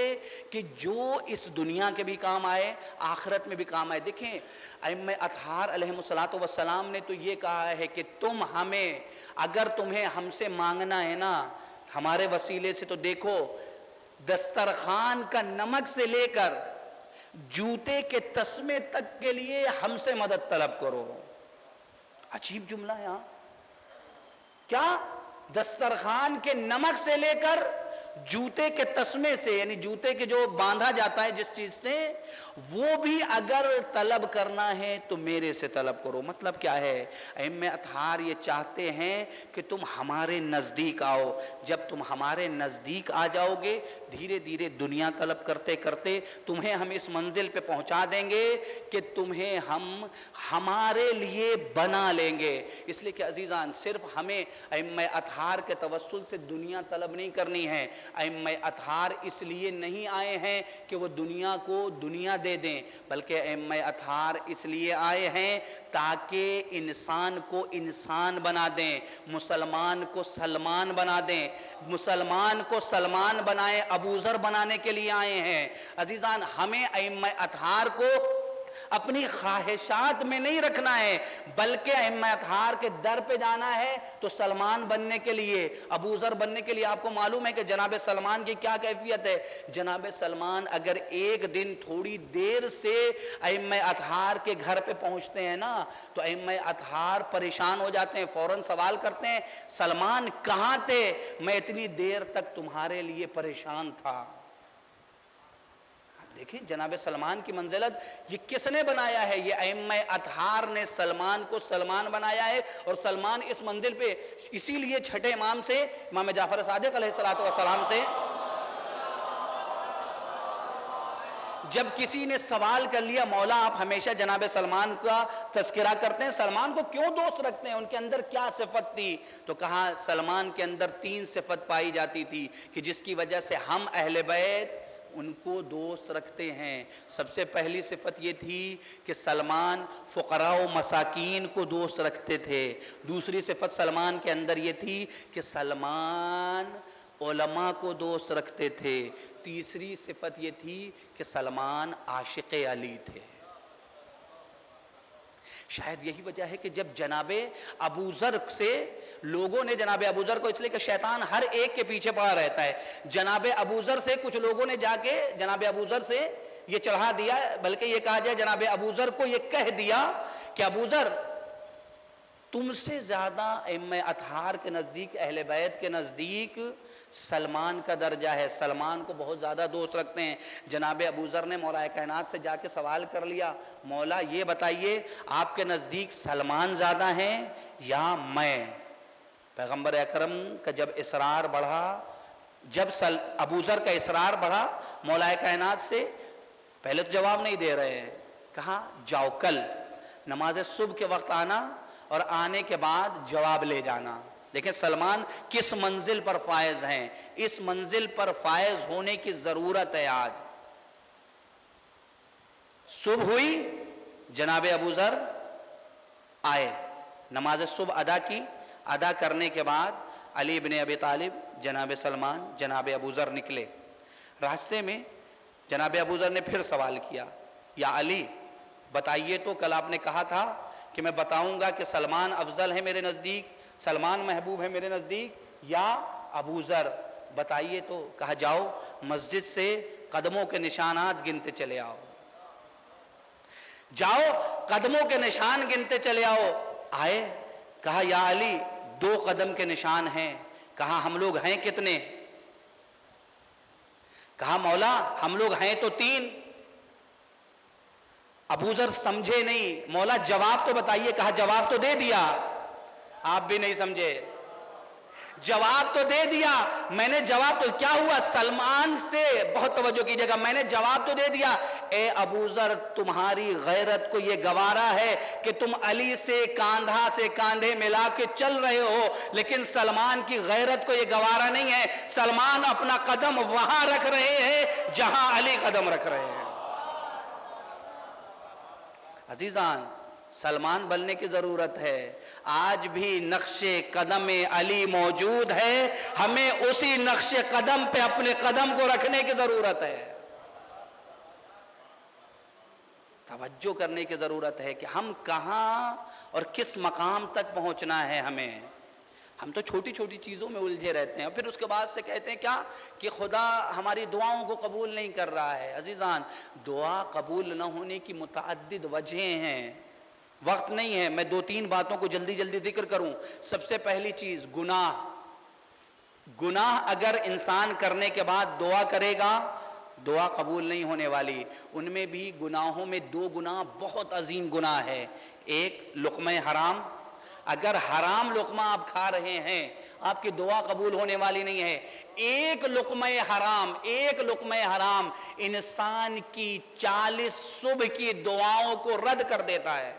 کہ جو اس دنیا کے بھی کام آئے، آخرت میں بھی کام آئے۔ دیکھیں ائمہ اطہار علیہم السلام نے تو یہ کہا ہے کہ تم ہمیں، اگر تمہیں ہم سے مانگنا ہے نا ہمارے وسیلے سے، تو دیکھو دسترخوان کا نمک سے لے کر جوتے کے تسمے تک کے لیے ہم سے مدد طلب کرو۔ عجیب جملہ ہے ہاں، کیا؟ دسترخوان کے نمک سے لے کر جوتے کے تسمے سے، یعنی جوتے کے جو باندھا جاتا ہے جس چیز سے، وہ بھی اگر طلب کرنا ہے تو میرے سے طلب کرو۔ مطلب کیا ہے؟ ائمہ اطہار یہ چاہتے ہیں کہ تم ہمارے نزدیک آؤ۔ جب تم ہمارے نزدیک آ جاؤ گے، دھیرے دھیرے دنیا طلب کرتے کرتے تمہیں ہم اس منزل پہ پہنچا دیں گے کہ تمہیں ہم ہمارے لیے بنا لیں گے۔ اس لیے کہ عزیزان صرف ہمیں ائمہ اطہار کے توسل سے دنیا طلب نہیں کرنی ہے، ائمہ اطہار اس لیے نہیں آئے ہیں کہ وہ دنیا کو دنیا دے دیں، بلکہ ائمہ اطہار اس لیے آئے ہیں تاکہ انسان کو انسان بنا دیں، مسلمان کو سلمان بنا دیں، مسلمان کو سلمان بنائے ابو ذر بنانے کے لیے آئے ہیں۔ عزیزان، ہمیں ائمہ اطہار کو اپنی خواہشات میں نہیں رکھنا ہے، بلکہ ائمہ اطہار کے در پہ جانا ہے تو سلمان بننے کے لیے، ابو ذر بننے کے لیے۔ آپ کو معلوم ہے کہ جناب سلمان کی کیا کیفیت ہے؟ جناب سلمان اگر ایک دن تھوڑی دیر سے ائمہ اطہار کے گھر پہ پہنچتے ہیں نا تو ائمہ اطہار پریشان ہو جاتے ہیں، فوراً سوال کرتے ہیں سلمان کہاں تھے؟ میں اتنی دیر تک تمہارے لیے پریشان تھا۔ دیکھیں جناب سلمان کی منزلت، یہ کس نے بنایا ہے؟ یہ ائمہ اطہار نے سلمان کو سلمان بنایا ہے، اور سلمان اس منزل پہ اسی لیے چھٹے امام سے، امام جعفر صادق علیہ السلام سے جب کسی نے سوال کر لیا مولا آپ ہمیشہ جناب سلمان کا تذکرہ کرتے ہیں، سلمان کو کیوں دوست رکھتے ہیں، ان کے اندر کیا صفت تھی؟ تو کہا سلمان کے اندر 3 صفت پائی جاتی تھی کہ جس کی وجہ سے ہم اہل بیت ان کو دوست رکھتے ہیں۔ سب سے پہلی صفت یہ تھی کہ سلمان فقراء و مساکین کو دوست رکھتے تھے۔ دوسری صفت سلمان کے اندر یہ تھی کہ سلمان علماء کو دوست رکھتے تھے۔ تیسری صفت یہ تھی کہ سلمان عاشق علی تھے۔ شاید یہی وجہ ہے کہ جب جناب ابو ذر سے لوگوں نے، جناب ابو ذر کو اس لیے کہ شیطان ہر ایک کے پیچھے پڑا رہتا ہے، جناب ابو ذر سے کچھ لوگوں نے جا کے جناب ابو ذر سے یہ چڑھا دیا، بلکہ یہ کہا جائے جناب ابو ذر کو یہ کہہ دیا کہ ابو ذر تم سے زیادہ ائمہ اطہار کے نزدیک، اہل بیت کے نزدیک سلمان کا درجہ ہے، سلمان کو بہت زیادہ دوست رکھتے ہیں۔ جناب ابو ذر نے مولا کائنات سے جا کے سوال کر لیا مولا یہ بتائیے آپ کے نزدیک سلمان زیادہ ہیں یا میں؟ پیغمبر اکرم کا جب اصرار بڑھا، جب ابو ذر کا اصرار بڑھا مولا کائنات سے، پہلے تو جواب نہیں دے رہے ہیں، کہا جاؤ کل نماز صبح کے وقت آنا اور آنے کے بعد جواب لے جانا۔ لیکن سلمان کس منزل پر فائز ہیں؟ اس منزل پر فائز ہونے کی ضرورت ہے آج۔ صبح ہوئی، جناب ابو ذر آئے، نماز صبح ادا کی، ادا کرنے کے بعد علی بن ابی طالب، جناب سلمان، جناب ابو ذر نکلے۔ راستے میں جناب ابو ذر نے پھر سوال کیا یا علی بتائیے تو کل آپ نے کہا تھا کہ میں بتاؤں گا کہ سلمان افضل ہے میرے نزدیک، سلمان محبوب ہے میرے نزدیک یا ابو ذر؟ بتائیے تو۔ کہا جاؤ مسجد سے قدموں کے نشانات گنتے چلے آؤ، جاؤ قدموں کے نشان گنتے چلے آؤ۔ آئے، کہا یا علی 2 قدم کے نشان ہیں۔ کہا ہم لوگ ہیں کتنے؟ کہا مولا ہم لوگ ہیں تو 3۔ ابو ذر سمجھے نہیں، مولا جواب تو بتائیے۔ کہا جواب تو دے دیا۔ آپ بھی نہیں سمجھے، جواب تو دے دیا میں نے۔ جواب تو کیا ہوا؟ سلمان سے بہت توجہ کیجیے گا، میں نے جواب تو دے دیا اے ابو ذر تمہاری غیرت کو یہ گوارا ہے کہ تم علی سے کاندھا سے کاندھے ملا کے چل رہے ہو، لیکن سلمان کی غیرت کو یہ گوارا نہیں ہے۔ سلمان اپنا قدم وہاں رکھ رہے ہیں جہاں علی قدم رکھ رہے ہیں۔ عزیزان، سلمان بننے کی ضرورت ہے۔ آج بھی نقش قدم علی موجود ہے، ہمیں اسی نقش قدم پہ اپنے قدم کو رکھنے کی ضرورت ہے۔ توجہ کرنے کی ضرورت ہے کہ ہم کہاں اور کس مقام تک پہنچنا ہے ہمیں۔ ہم تو چھوٹی چھوٹی چیزوں میں الجھے رہتے ہیں اور پھر اس کے بعد سے کہتے ہیں کیا کہ خدا ہماری دعاؤں کو قبول نہیں کر رہا ہے۔ عزیزان، دعا قبول نہ ہونے کی متعدد وجہیں ہیں، وقت نہیں ہے، میں 2-3 باتوں کو جلدی جلدی ذکر کروں۔ سب سے پہلی چیز گناہ اگر انسان کرنے کے بعد دعا کرے گا دعا قبول نہیں ہونے والی۔ ان میں بھی گناہوں میں 2 گناہ بہت عظیم گناہ ہے۔ ایک لقمہ حرام، اگر حرام لقمہ آپ کھا رہے ہیں آپ کی دعا قبول ہونے والی نہیں ہے۔ ایک لقمہ حرام انسان کی 40 صبح کی دعاؤں کو رد کر دیتا ہے۔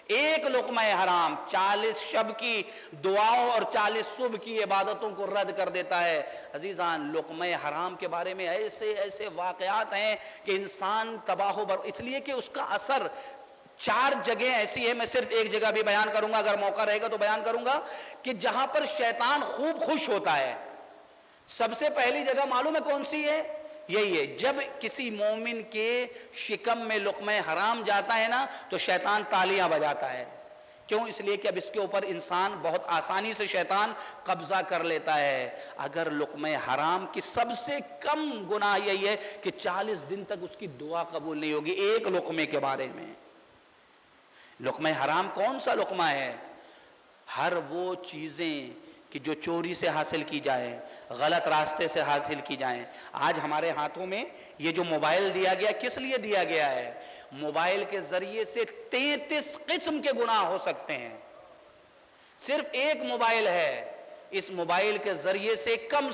ایک لقمہ حرام 40 شب کی دعاؤں اور 40 صبح کی عبادتوں کو رد کر دیتا ہے۔ عزیزان، لقمہ حرام کے بارے میں ایسے ایسے واقعات ہیں کہ انسان تباہ و اس لیے کہ اس کا اثر 4 جگہ ایسی ہے، میں صرف ایک جگہ بھی بیان کروں گا، اگر موقع رہے گا تو بیان کروں گا، کہ جہاں پر شیطان خوب خوش ہوتا ہے۔ سب سے پہلی جگہ معلوم ہے کون سی ہے؟ یہی ہے، جب کسی مومن کے شکم میں لقمہ حرام جاتا ہے نا تو شیطان تالیاں بجاتا ہے۔ کیوں؟ اس لیے کہ اب اس کے اوپر انسان بہت آسانی سے شیطان قبضہ کر لیتا ہے۔ اگر لقمہ حرام کی سب سے کم گناہ یہی ہے کہ 40 دن تک اس کی دعا قبول نہیں ہوگی ایک لقمے کے بارے میں۔ لقمہ حرام کون سا لقمہ ہے؟ ہر وہ چیزیں کہ جو چوری سے حاصل کی جائے، غلط راستے سے حاصل کی جائیں۔ آج ہمارے ہاتھوں میں یہ جو موبائل دیا گیا، کس لیے دیا گیا ہے؟ موبائل کے ذریعے سے 33 قسم کے گناہ ہو سکتے ہیں۔ صرف ایک موبائل ہے، اس موبائل کے ذریعے سے کم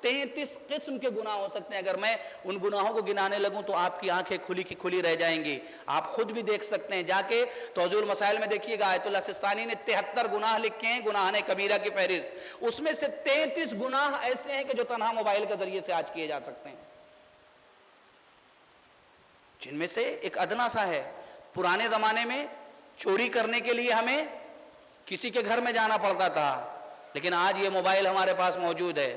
33 قسم کے گناہ ہو سکتے ہیں۔ اگر میں ان گناہوں کو گنانے لگوں تو آپ کی آنکھیں کھلی کی کھلی رہ جائیں گی۔ آپ خود بھی دیکھ سکتے ہیں، جا کے توضیح المسائل میں دیکھیے گا، آیت اللہ سستانی نے 73 گناہ لکھے ہیں، گناہان کبیرہ کی فہرست۔ اس میں سے 33 گناہ ایسے ہیں کہ جو تنہا موبائل کے ذریعے سے آج کیے جا سکتے ہیں، جن میں سے ایک ادنا سا ہے۔ پرانے زمانے میں چوری کرنے کے لیے ہمیں کسی کے گھر میں جانا پڑتا تھا، لیکن آج یہ موبائل ہمارے پاس موجود ہے،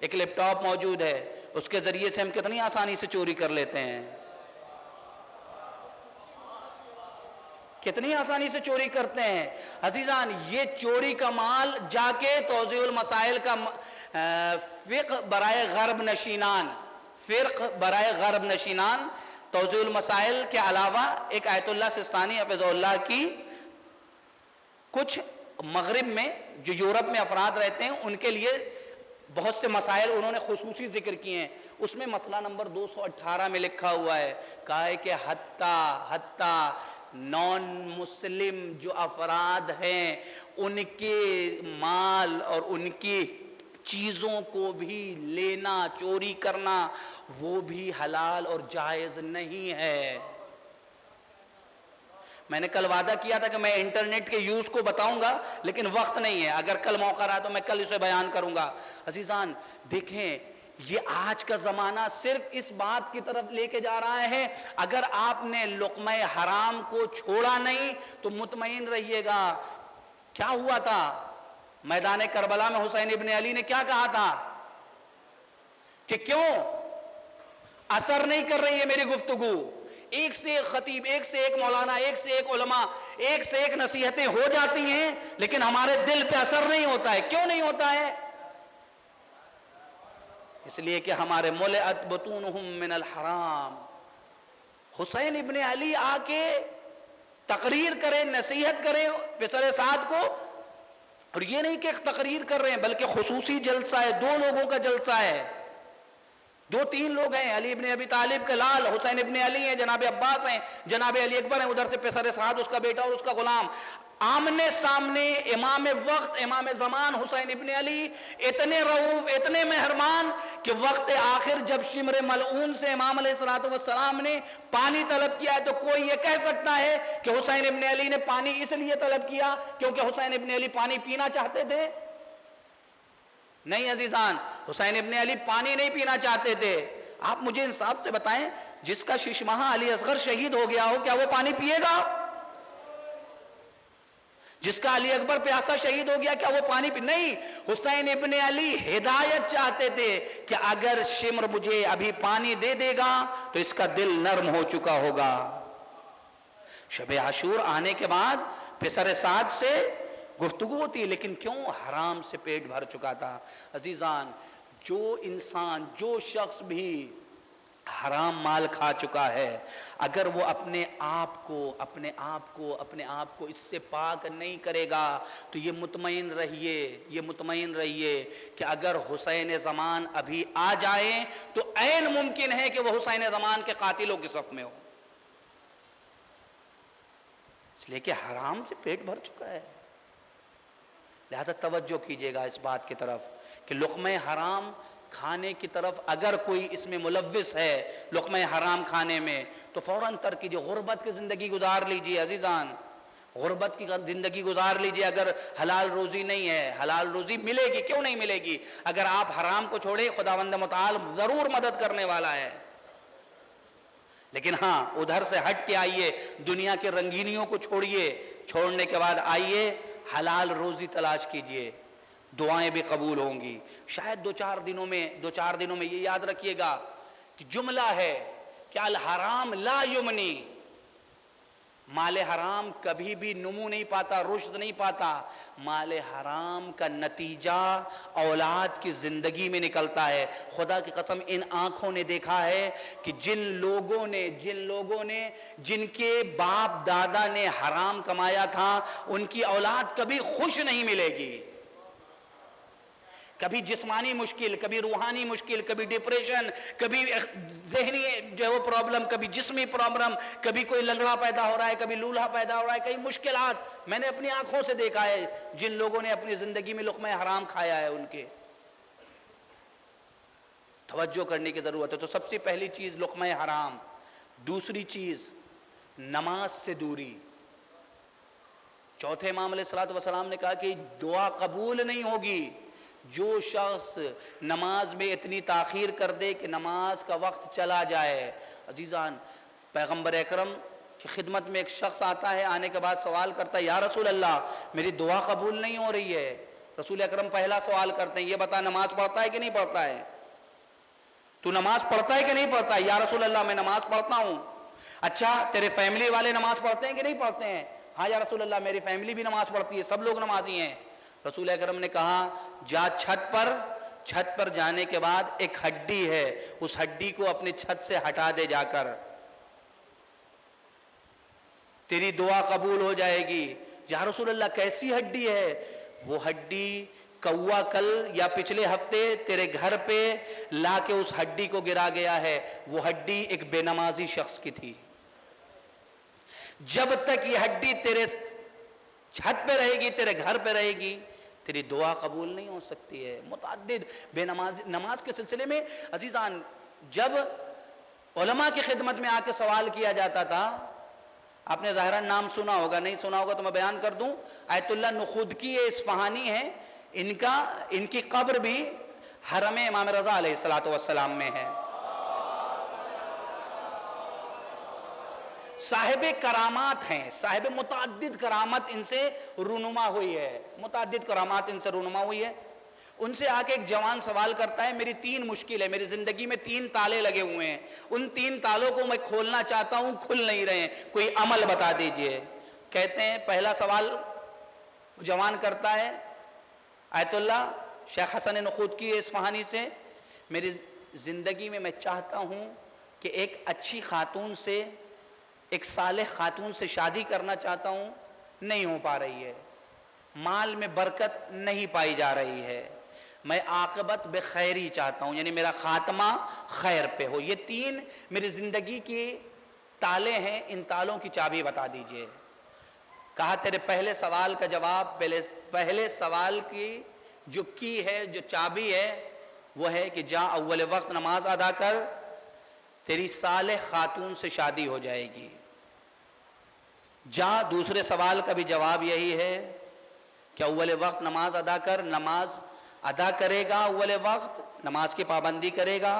ایک لیپ ٹاپ موجود ہے، اس کے ذریعے سے ہم کتنی آسانی سے چوری کر لیتے ہیں، کتنی آسانی سے چوری کرتے ہیں۔ عزیزان، یہ چوری کا مال جا کے توضیح المسائل کا فقہ برائے غرب نشینان توضیح المسائل کے علاوہ ایک آیت اللہ سستانی حفظہ اللہ کی کچھ مغرب میں جو یورپ میں افراد رہتے ہیں ان کے لیے بہت سے مسائل انہوں نے خصوصی ذکر کیے ہیں۔ اس میں مسئلہ نمبر 218 میں لکھا ہوا ہے، کہا ہے کہ حتیٰ نان مسلم جو افراد ہیں ان کے مال اور ان کی چیزوں کو بھی لینا، چوری کرنا، وہ بھی حلال اور جائز نہیں ہے۔ میں نے کل وعدہ کیا تھا کہ میں انٹرنیٹ کے یوز کو بتاؤں گا، لیکن وقت نہیں ہے، اگر کل موقع رہا تو میں کل اسے بیان کروں گا۔ عزیزان دیکھیں، یہ آج کا زمانہ صرف اس بات کی طرف لے کے جا رہا ہے، اگر آپ نے لقمہ حرام کو چھوڑا نہیں تو مطمئن رہیے گا۔ کیا ہوا تھا میدان کربلا میں؟ حسین ابن علی نے کیا کہا تھا کہ کیوں اثر نہیں کر رہی ہے میری گفتگو؟ ایک سے ایک خطیب، ایک سے ایک مولانا، ایک سے ایک علماء، ایک سے ایک نصیحتیں ہو جاتی ہیں، لیکن ہمارے دل پہ اثر نہیں ہوتا ہے۔ کیوں نہیں ہوتا ہے؟ اس لیے کہ ہمارے ملئت بطونہم من الحرام۔ حسین ابن علی آ کے تقریر کریں، نصیحت کریں پسر سعد کو، اور یہ نہیں کہ تقریر کر رہے ہیں بلکہ خصوصی جلسہ ہے، 2 لوگوں کا جلسہ ہے، 2-3 لوگ ہیں، علی ابن ابی طالب کا لال حسین ابن علی ہیں، جناب عباس ہیں، جناب علی اکبر ہیں، ادھر سے پسر سعد اس کا بیٹا اور اس کا غلام، آمنے سامنے امام وقت، امام زمان حسین ابن علی اتنے رؤوف، اتنے مہربان کہ وقت آخر جب شمر ملعون سے امام علیہ السلام نے پانی طلب کیا ہے تو کوئی یہ کہہ سکتا ہے کہ حسین ابن علی نے پانی اس لیے طلب کیا کیونکہ حسین ابن علی پانی پینا چاہتے تھے؟ نہیں عزیزان، حسین ابن علی پانی نہیں پینا چاہتے تھے۔ آپ مجھے انصاف سے بتائیں، جس کا ششماہ علی اصغر شہید ہو گیا ہو، کیا وہ پانی پیے گا؟ جس کا علی اکبر پیاسا شہید ہو گیا، کیا وہ پانی نہیں؟ حسین ابن علی ہدایت چاہتے تھے کہ اگر شمر مجھے ابھی پانی دے دے گا تو اس کا دل نرم ہو چکا ہوگا۔ شب عاشور آنے کے بعد پسر سعد سے گفتگو ہوتی، لیکن کیوں؟ حرام سے پیٹ بھر چکا تھا۔ عزیزان، جو انسان، جو شخص بھی حرام مال کھا چکا ہے، اگر وہ اپنے آپ کو اس سے پاک نہیں کرے گا تو یہ مطمئن رہیے کہ اگر حسین زمان ابھی آ جائیں تو عین ممکن ہے کہ وہ حسین زمان کے قاتلوں کی صف میں ہو، اس لیے کہ حرام سے پیٹ بھر چکا ہے۔ لہذا توجہ کیجئے گا اس بات کی طرف کہ لقمہ حرام کھانے کی طرف اگر کوئی اس میں ملوث ہے، لقمہ حرام کھانے میں، تو فوراً ترک کیجئے، غربت کی زندگی گزار لیجئے۔ عزیزان، غربت کی زندگی گزار لیجئے اگر حلال روزی نہیں ہے. حلال روزی ملے گی, کیوں نہیں ملے گی؟ اگر آپ حرام کو چھوڑے خداوند متعال ضرور مدد کرنے والا ہے. لیکن ہاں ادھر سے ہٹ کے آئیے, دنیا کے رنگینیوں کو چھوڑیے, چھوڑنے کے بعد آئیے حلال روزی تلاش کیجئے, دعائیں بھی قبول ہوں گی. شاید دو چار دنوں میں یہ یاد رکھیے گا کہ جملہ ہے کہ الحرام لا یمنی, مال حرام کبھی بھی نمو نہیں پاتا, رشد نہیں پاتا. مال حرام کا نتیجہ اولاد کی زندگی میں نکلتا ہے. خدا کی قسم ان آنکھوں نے دیکھا ہے کہ جن لوگوں نے جن کے باپ دادا نے حرام کمایا تھا ان کی اولاد کبھی خوش نہیں ملے گی. کبھی جسمانی مشکل, کبھی روحانی مشکل, کبھی ڈپریشن, کبھی ذہنی جو ہے وہ پرابلم, کبھی جسمی پرابلم, کبھی کوئی لنگڑا پیدا ہو رہا ہے, کبھی لولہا پیدا ہو رہا ہے, کئی مشکلات میں نے اپنی آنکھوں سے دیکھا ہے. جن لوگوں نے اپنی زندگی میں لقمہ حرام کھایا ہے ان کے توجہ کرنے کی ضرورت ہے. تو سب سے پہلی چیز لقمہ حرام. دوسری چیز نماز سے دوری. چوتھے امام علیہ الصلوۃ والسلام نے کہا کہ دعا قبول نہیں ہوگی جو شخص نماز میں اتنی تاخیر کر دے کہ نماز کا وقت چلا جائے. عزیزان, پیغمبر اکرم کی خدمت میں ایک شخص آتا ہے, آنے کے بعد سوال کرتا ہے, یا رسول اللہ میری دعا قبول نہیں ہو رہی ہے. رسول اکرم پہلا سوال کرتے ہیں, یہ بتا نماز پڑھتا ہے کہ نہیں پڑھتا ہے؟ تو نماز پڑھتا ہے کہ نہیں پڑھتا ہے؟ یا رسول اللہ میں نماز پڑھتا ہوں. اچھا تیرے فیملی والے نماز پڑھتے ہیں کہ نہیں پڑھتے ہیں؟ ہاں یا رسول اللہ میری فیملی بھی نماز پڑھتی ہے, سب لوگ نمازی ہیں. رسول اکرم نے کہا جا چھت پر جانے کے بعد ایک ہڈی ہے, اس ہڈی کو اپنے چھت سے ہٹا دے جا کر, تیری دعا قبول ہو جائے گی. یا رسول اللہ کیسی ہڈی ہے؟ وہ ہڈی کوا کل یا پچھلے ہفتے تیرے گھر پہ لا کے اس ہڈی کو گرا گیا ہے. وہ ہڈی ایک بے نمازی شخص کی تھی. جب تک یہ ہڈی تیرے چھت پہ رہے گی, تیرے گھر پہ رہے گی, تیری دعا قبول نہیں ہو سکتی ہے. متعدد بے نماز کے سلسلے میں عزیزان جب علماء کی خدمت میں آ کے سوال کیا جاتا تھا, آپ نے ظاہراً نام سنا ہوگا, نہیں سنا ہوگا تو میں بیان کر دوں. آیت اللہ نخودکی اصفہانی ہے, ان کی قبر بھی حرم امام رضا علیہ الصلوۃ والسلام میں ہے. صاحب کرامات ہیں, صاحب متعدد کرامت ان سے رونما ہوئی ہے, متعدد کرامات ان سے رونما ہوئی ہے. ان سے آ کے ایک جوان سوال کرتا ہے, میری 3 مشکل ہے, میری زندگی میں 3 تالے لگے ہوئے ہیں, ان 3 تالوں کو میں کھولنا چاہتا ہوں, کھل نہیں رہے ہیں, کوئی عمل بتا دیجئے. کہتے ہیں پہلا سوال جوان کرتا ہے آیت اللہ شیخ حسن نخودکی اصفہانی سے, میری زندگی میں میں چاہتا ہوں کہ ایک اچھی خاتون سے, ایک صالح خاتون سے شادی کرنا چاہتا ہوں, نہیں ہو پا رہی ہے, مال میں برکت نہیں پائی جا رہی ہے, میں عاقبت بخیری چاہتا ہوں, یعنی میرا خاتمہ خیر پہ ہو. یہ 3 میری زندگی کی تالے ہیں, ان تالوں کی چابی بتا دیجئے. کہا تیرے پہلے سوال کا جواب, پہلے سوال کی جو کی ہے, جو چابی ہے, وہ ہے کہ جا اول وقت نماز ادا کر, تیری صالح خاتون سے شادی ہو جائے گی. جا دوسرے سوال کا بھی جواب یہی ہے کہ اول وقت نماز ادا کر, نماز ادا کرے گا, اول وقت نماز کی پابندی کرے گا,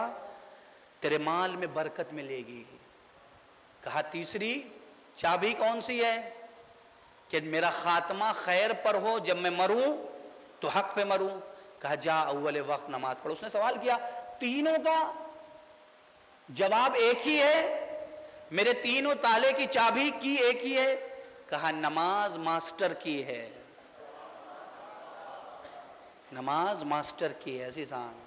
تیرے مال میں برکت ملے گی. کہا تیسری چابی کون سی ہے؟ کہ میرا خاتمہ خیر پر ہو, جب میں مروں تو حق پہ مروں. کہا جا اول وقت نماز پڑھ. اس نے سوال کیا, تینوں کا جواب ایک ہی ہے, میرے 3 تالے کی چابی کی ایک ہی ہے. کہا نماز ماسٹر کی ہے, نماز ماسٹر کی ہے. عزیزان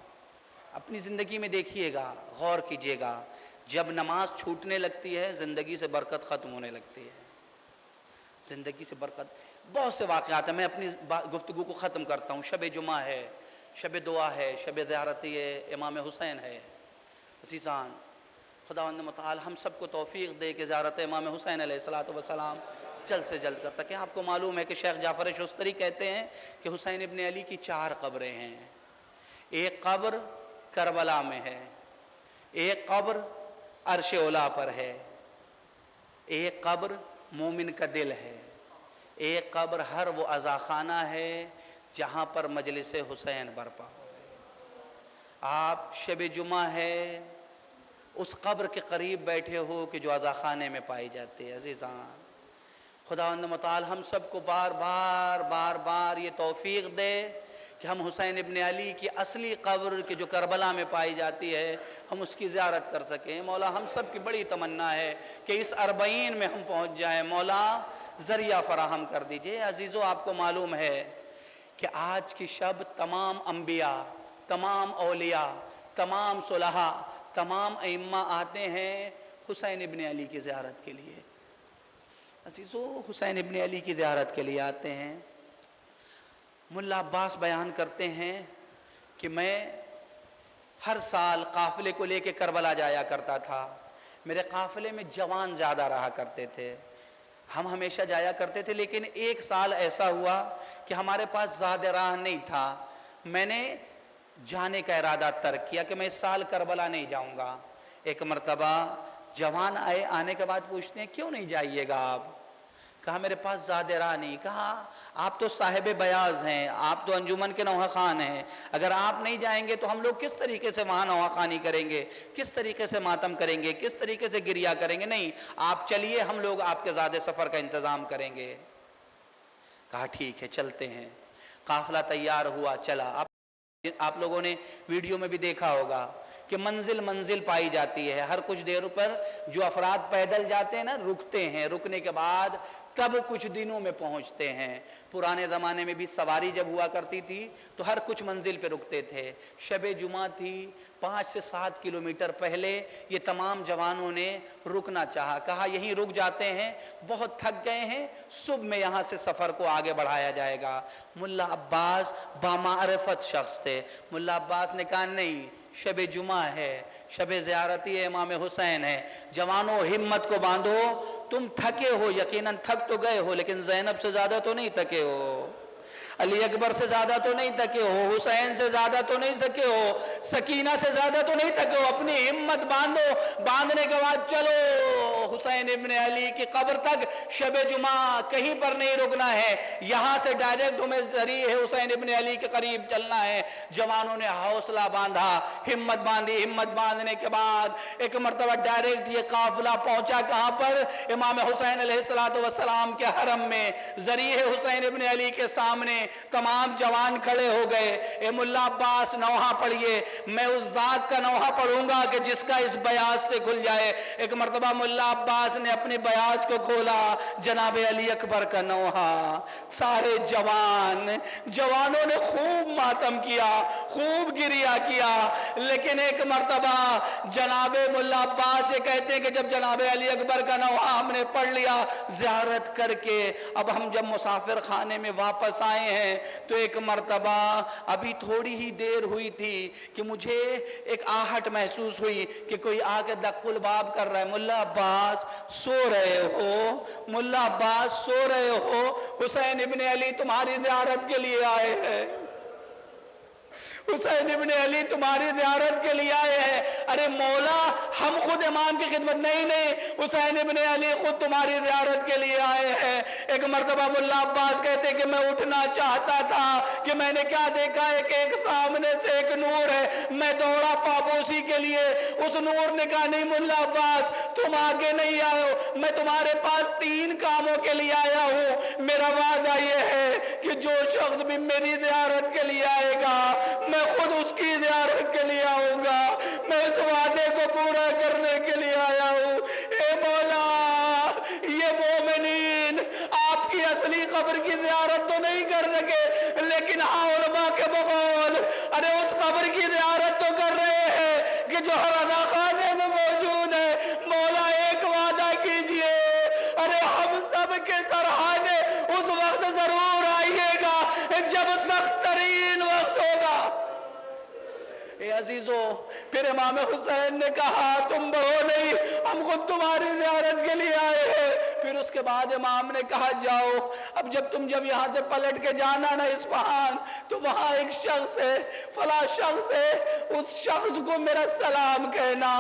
اپنی زندگی میں دیکھیے گا, غور کیجئے گا, جب نماز چھوٹنے لگتی ہے زندگی سے برکت ختم ہونے لگتی ہے. زندگی سے برکت, بہت سے واقعات ہیں. میں اپنی گفتگو کو ختم کرتا ہوں. شب جمعہ ہے, شب دعا ہے, شب زیارت امام حسین ہے. عزیزان خداوند متعال ہم سب کو توفیق دے کہ زیارت امام حسین علیہ الصلوۃ والسلام جلد سے جلد کر سکیں. آپ کو معلوم ہے کہ شیخ جعفر شستری کہتے ہیں کہ حسین ابن علی کی 4 قبریں ہیں. ایک قبر کربلا میں ہے, ایک قبر عرش اولا پر ہے, ایک قبر مومن کا دل ہے, ایک قبر ہر وہ عزاخانہ ہے جہاں پر مجلس حسین برپا ہو. آپ شب جمعہ ہے اس قبر کے قریب بیٹھے ہو کہ جو عزاخانے میں پائی جاتی ہے. عزیزان، خداوند متعال ہم سب کو بار بار یہ توفیق دے کہ ہم حسین ابن علی کی اصلی قبر کہ جو کربلا میں پائی جاتی ہے ہم اس کی زیارت کر سکیں. مولا ہم سب کی بڑی تمنا ہے کہ اس 40 میں ہم پہنچ جائیں. مولا ذریعہ فراہم کر دیجئے. عزیزو، آپ کو معلوم ہے کہ آج کی شب تمام انبیاء، تمام اولیاء، تمام صلحاء، تمام ائمہ آتے ہیں حسین ابن علی کی زیارت کے لیے. عزیزو، حسین ابن علی کی زیارت کے لیے آتے ہیں. ملا عباس بیان کرتے ہیں کہ میں ہر سال قافلے کو لے کے کربلا جایا کرتا تھا. میرے قافلے میں جوان زیادہ رہا کرتے تھے، ہم ہمیشہ جایا کرتے تھے. لیکن ایک سال ایسا ہوا کہ ہمارے پاس زیادہ راہ نہیں تھا. میں نے جانے کا ارادہ ترک کیا کہ میں اس سال کربلا نہیں جاؤں گا. ایک مرتبہ جوان آئے، آنے کے بعد پوچھتے ہیں کیوں نہیں جائیے گا آپ؟ کہا میرے پاس زیادہ راہ نہیں. کہا آپ تو صاحب بیاض ہیں، آپ تو انجمن کے نوحہ خان ہیں، اگر آپ نہیں جائیں گے تو ہم لوگ کس طریقے سے وہاں نوحہ خانی کریں گے، کس طریقے سے ماتم کریں گے، کس طریقے سے گریہ کریں گے؟ نہیں، آپ چلیے، ہم لوگ آپ کے زیادہ سفر کا انتظام کریں گے. کہا ٹھیک ہے چلتے ہیں. قافلہ تیار ہوا، چلا. آپ لوگوں نے ویڈیو میں بھی دیکھا ہوگا کہ منزل پائی جاتی ہے. ہر کچھ دیر پر جو افراد پیدل جاتے ہیں نا، رکتے ہیں، رکنے کے بعد تب کچھ دنوں میں پہنچتے ہیں. پرانے زمانے میں بھی سواری جب ہوا کرتی تھی تو ہر کچھ منزل پہ رکتے تھے. شب جمعہ تھی، 5 سے 7 کلومیٹر پہلے یہ تمام جوانوں نے رکنا چاہا. کہا یہیں رک جاتے ہیں، بہت تھک گئے ہیں، صبح میں یہاں سے سفر کو آگے بڑھایا جائے گا. ملا عباس بامعرفت شخص تھے. ملا عباس نے کہا نہیں، شب جمعہ ہے، شب زیارتی امام حسین ہے، جوانوں ہمت کو باندھو. تم تھکے ہو، یقیناً تھک تو گئے ہو، لیکن زینب سے زیادہ تو نہیں تھکے ہو، علی اکبر سے زیادہ تو نہیں تھکے ہو، حسین سے زیادہ تو نہیں تھکے ہو، سکینہ سے زیادہ تو نہیں تھکے ہو. اپنی ہمت باندھو. باندھنے کے بعد چلو حسین ابن علی کی قبر تک. شب جمعہ کہیں پر نہیں رکنا ہے، یہاں سے ڈائریکٹ تمہیں ذریعہ حسین ابن علی کے قریب چلنا ہے. جوانوں نے حوصلہ باندھا، ہمت باندھی. ہمت باندھنے کے بعد ایک مرتبہ ڈائریکٹ یہ قافلہ پہنچا کہاں پر؟ امام حسین علیہ السلام کے حرم میں. ذریعہ حسین ابن علی کے سامنے تمام جوان کھڑے ہو گئے. اے ملا عباس نوحہ پڑھیے. میں اس ذات کا نوحہ پڑھوں گا کہ جس کا اس بیاض سے کھل جائے. ایک مرتبہ ملا عباس نے اپنی بیاض کو کھولا، جناب علی اکبر کا نوحہ. سارے جوانوں نے خوب ماتم کیا، خوب گریہ کیا. لیکن ایک مرتبہ جناب ملا عباس یہ کہتے ہیں کہ جب جناب علی اکبر کا نوحہ ہم نے پڑھ لیا زیارت کر کے، اب ہم جب مسافر خانے میں واپس آئے ہیں تو ایک مرتبہ ابھی تھوڑی ہی دیر ہوئی تھی کہ مجھے ایک آہٹ محسوس ہوئی کہ کوئی آ کے دق الباب کر رہا ہے. ملا عباس سو رہے ہو، ملا عباس سو رہے ہو، حسین ابن علی تمہاری زیارت کے لیے آئے ہیں، حسین ابن علی تمہاری زیارت کے لیے آئے ہیں. ارے مولا ہم خود امام کی خدمت. نہیں، حسین ابن علی خود تمہاری زیارت کے لیے آئے ہیں. ایک مرتبہ ملا عباس کہتے کہ میں اٹھنا چاہتا تھا کہ میں نے کیا دیکھا ہے کہ ایک سامنے سے ایک نور ہے. میں دوڑا پابوسی کے لیے. اس نور نے کہا نہیں ملا عباس تم آگے نہیں آئے ہو، میں تمہارے پاس 3 کاموں کے لیے آیا ہوں. میرا وعدہ یہ ہے کہ جو شخص بھی میری زیارت کے لیے آئے گا میں خود اس کی زیارت کے لیے آؤں گا. میں اس وعدے کو پورا کرنے کے لیے آیا ہوں. اے مولا یہ مومنین آپ کی اصلی قبر کی زیارت تو نہیں کر سکے، لیکن علماء کے بقول ارے اس قبر کی زیارت تو کر رہے ہیں کہ جو ہر رضا خانے میں موجود ہے. مولا ایک وعدہ کیجئے، ارے ہم سب کے سرحانے اس وقت ضرور آئیے گا جب سخت ترین وقت ہوگا. اے عزیزو، پھر امام حسین نے کہا تم بڑھو نہیں، ہم خود تمہاری زیارت کے لیے آئے ہیں. پھر اس کے بعد امام نے کہا جاؤ اب جب یہاں سے پلٹ کے جانا نا اصفہان تو وہاں ایک شخص ہے فلاں شخص ہے اس شخص کو میرا سلام کہنا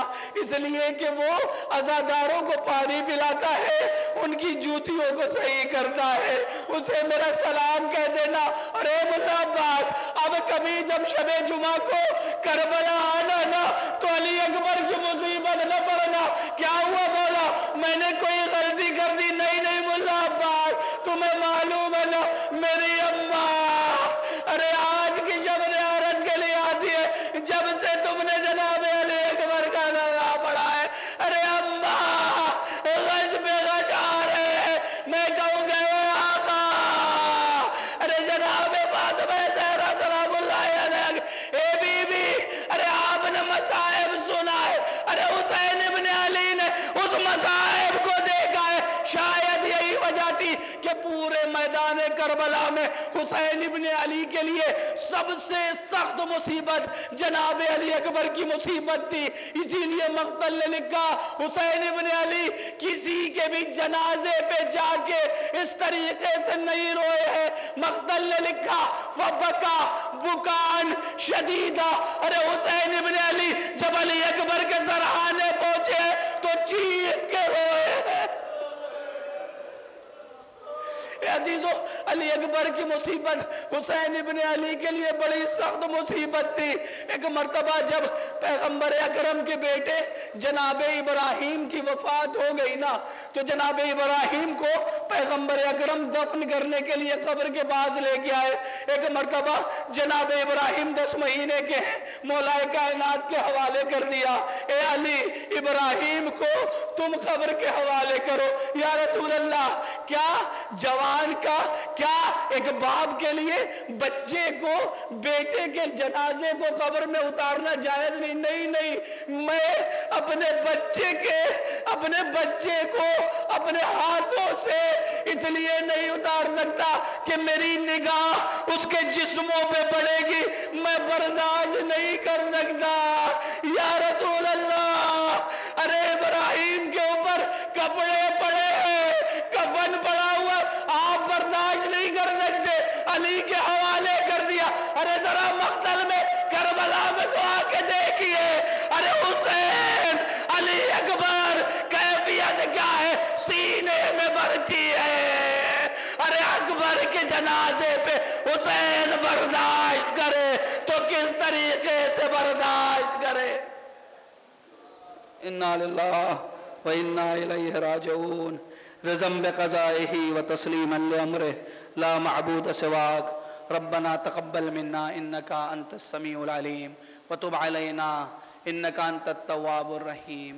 اس لیے کہ وہ عزاداروں کو پانی پلاتا ہے ان کی جوتیوں کو صحیح کرتا ہے اسے میرا سلام کہہ دینا اور اے مولا عباس اب کبھی جب شب جمعہ کو کربلا آنا نا تو علی اکبر کی مصیبت نہ پڑنا کیا ہوا مولا میں نے کوئی غلطی کر دی نہیں مولا عباس تمہیں معلوم ہے نا میری اماں ارے آج کی جب زیارت کے لیے آتی ہے جب سے تم نے جناب علی اکبر کا نام پڑھا ہے ارے اماں غش پہ غش آ رہے ہیں میں کہوں گا اے آقا ارے جناب فاطمہ زہرا سلام اللہ علیہ اے بی بی ارے آپ نے مصائب سنا ہے ارے حسین ابن علی نے اس مصائب کو دیکھا ہے شاید یہی وجہ تھی کہ پورے میدان کربلا میں حسین ابن علی کے لیے سب سے سخت مصیبت جناب علی اکبر کی مصیبت تھی اسی لیے مقتل نے لکھا حسین ابن علی کسی کے بھی جنازے پہ جا کے اس طریقے سے نہیں روئے ہیں مقتل نے لکھا فبکا بکان شدیدہ ارے حسین ابن علی جب علی اکبر کے سرحانے پہنچے تو چیخ کے روئے ہیں عزیزو علی اکبر کی مصیبت حسین ابن علی کے لیے بڑی سخت مصیبت تھی ایک مرتبہ جب پیغمبر اکرم کے بیٹے جناب ابراہیم کی وفات ہو گئی نا تو جناب ابراہیم کو پیغمبر اکرم دفن کرنے کے لیے قبر کے پاس لے کے آئے ایک مرتبہ جناب ابراہیم 10 مہینے کے ہیں مولا کائنات کے حوالے کر دیا اے علی ابراہیم کو تم قبر کے حوالے کرو یا رسول اللہ کیا جوان کا کیا ایک باپ کے لیے بچے کو بیٹے کے جنازے کو قبر میں اتارنا جائز نہیں میں اپنے بچے کو اپنے ہاتھوں سے اس لیے نہیں اتار سکتا کہ میری نگاہ اس کے جسموں پہ پڑے گی میں برداشت نہیں کر سکتا یا رسول اللہ ارے ابراہیم کے اوپر کپڑے پڑے ہیں کفن پڑا ہوا آپ برداشت نہیں کر سکتے علی کے حوالے کر دیا ارے ذرا مقتل میں کربلا میں تو آ کے دیکھیے ارے حسین علی اکبر کیفیت کیا ہے سینے میں برچی ہے ارے اکبر کے جنازے پہ حسین برداشت کرے تو کس طریقے سے برداشت کرے انا للہ و انا الیہ راجعون رضم بقضائه وتسلیما لامره لا معبود سواک ربنا تقبل منا انك انت السمیع العلیم وتب علینا انك انت التواب الرحیم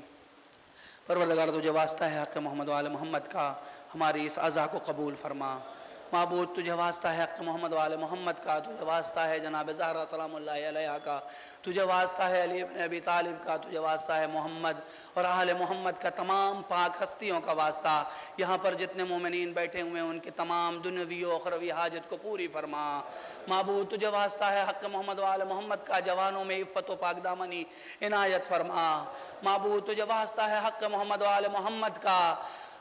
پروردگار تجھے واسطہ ہے حق محمد و آل محمد کا ہماری اس عزا کو قبول فرما معبود تجھے واسطہ ہے حق محمد و آل محمد کا تجھے واسطہ ہے جناب زہرا سلام اللہ علیہ کا تجھے واسطہ ہے علی ابن ابی طالب کا تجھے واسطہ ہے محمد اور اہل محمد کا تمام پاک ہستیوں کا واسطہ یہاں پر جتنے مومنین بیٹھے ہوئے ہیں ان کے تمام دنیوی و اخروی حاجت کو پوری فرما معبود تجھے واسطہ ہے حق محمد و آل محمد کا جوانوں میں عفت و پاک دامنی عنایت فرما معبود تجھے واسطہ ہے حق محمد و آل محمد کا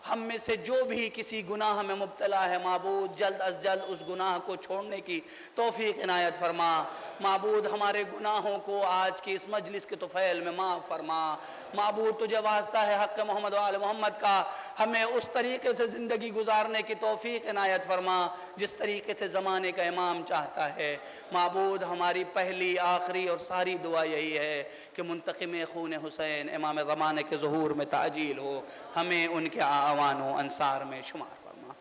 ہم میں سے جو بھی کسی گناہ میں مبتلا ہے معبود جلد از جلد اس گناہ کو چھوڑنے کی توفیق عنایت فرما معبود ہمارے گناہوں کو آج کی اس مجلس کے طفیل میں معاف فرما معبود تجھے واسطہ ہے حق محمد و آل محمد کا ہمیں اس طریقے سے زندگی گزارنے کی توفیق عنایت فرما جس طریقے سے زمانے کا امام چاہتا ہے معبود ہماری پہلی آخری اور ساری دعا یہی ہے کہ منتقم خون حسین امام زمانے کے ظہور میں تعجیل ہو ہمیں ان کے اعوان و انصار میں شمار فرما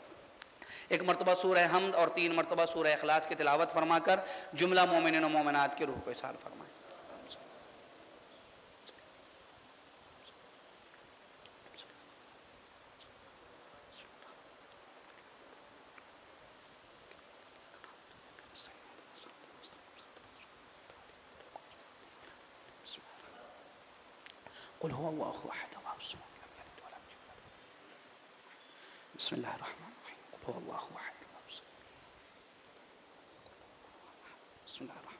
ایک مرتبہ سورہ حمد اور 3 مرتبہ سورہ اخلاص کی تلاوت فرما کر جملہ مومنین و مومنات کی روح کو اصال فرمائیں قل هو الله احد الله الصمد لم يلد ولم يولد بسم الله الرحمن الرحيم قل هو الله احد الله الصمد بسم الله الرحمن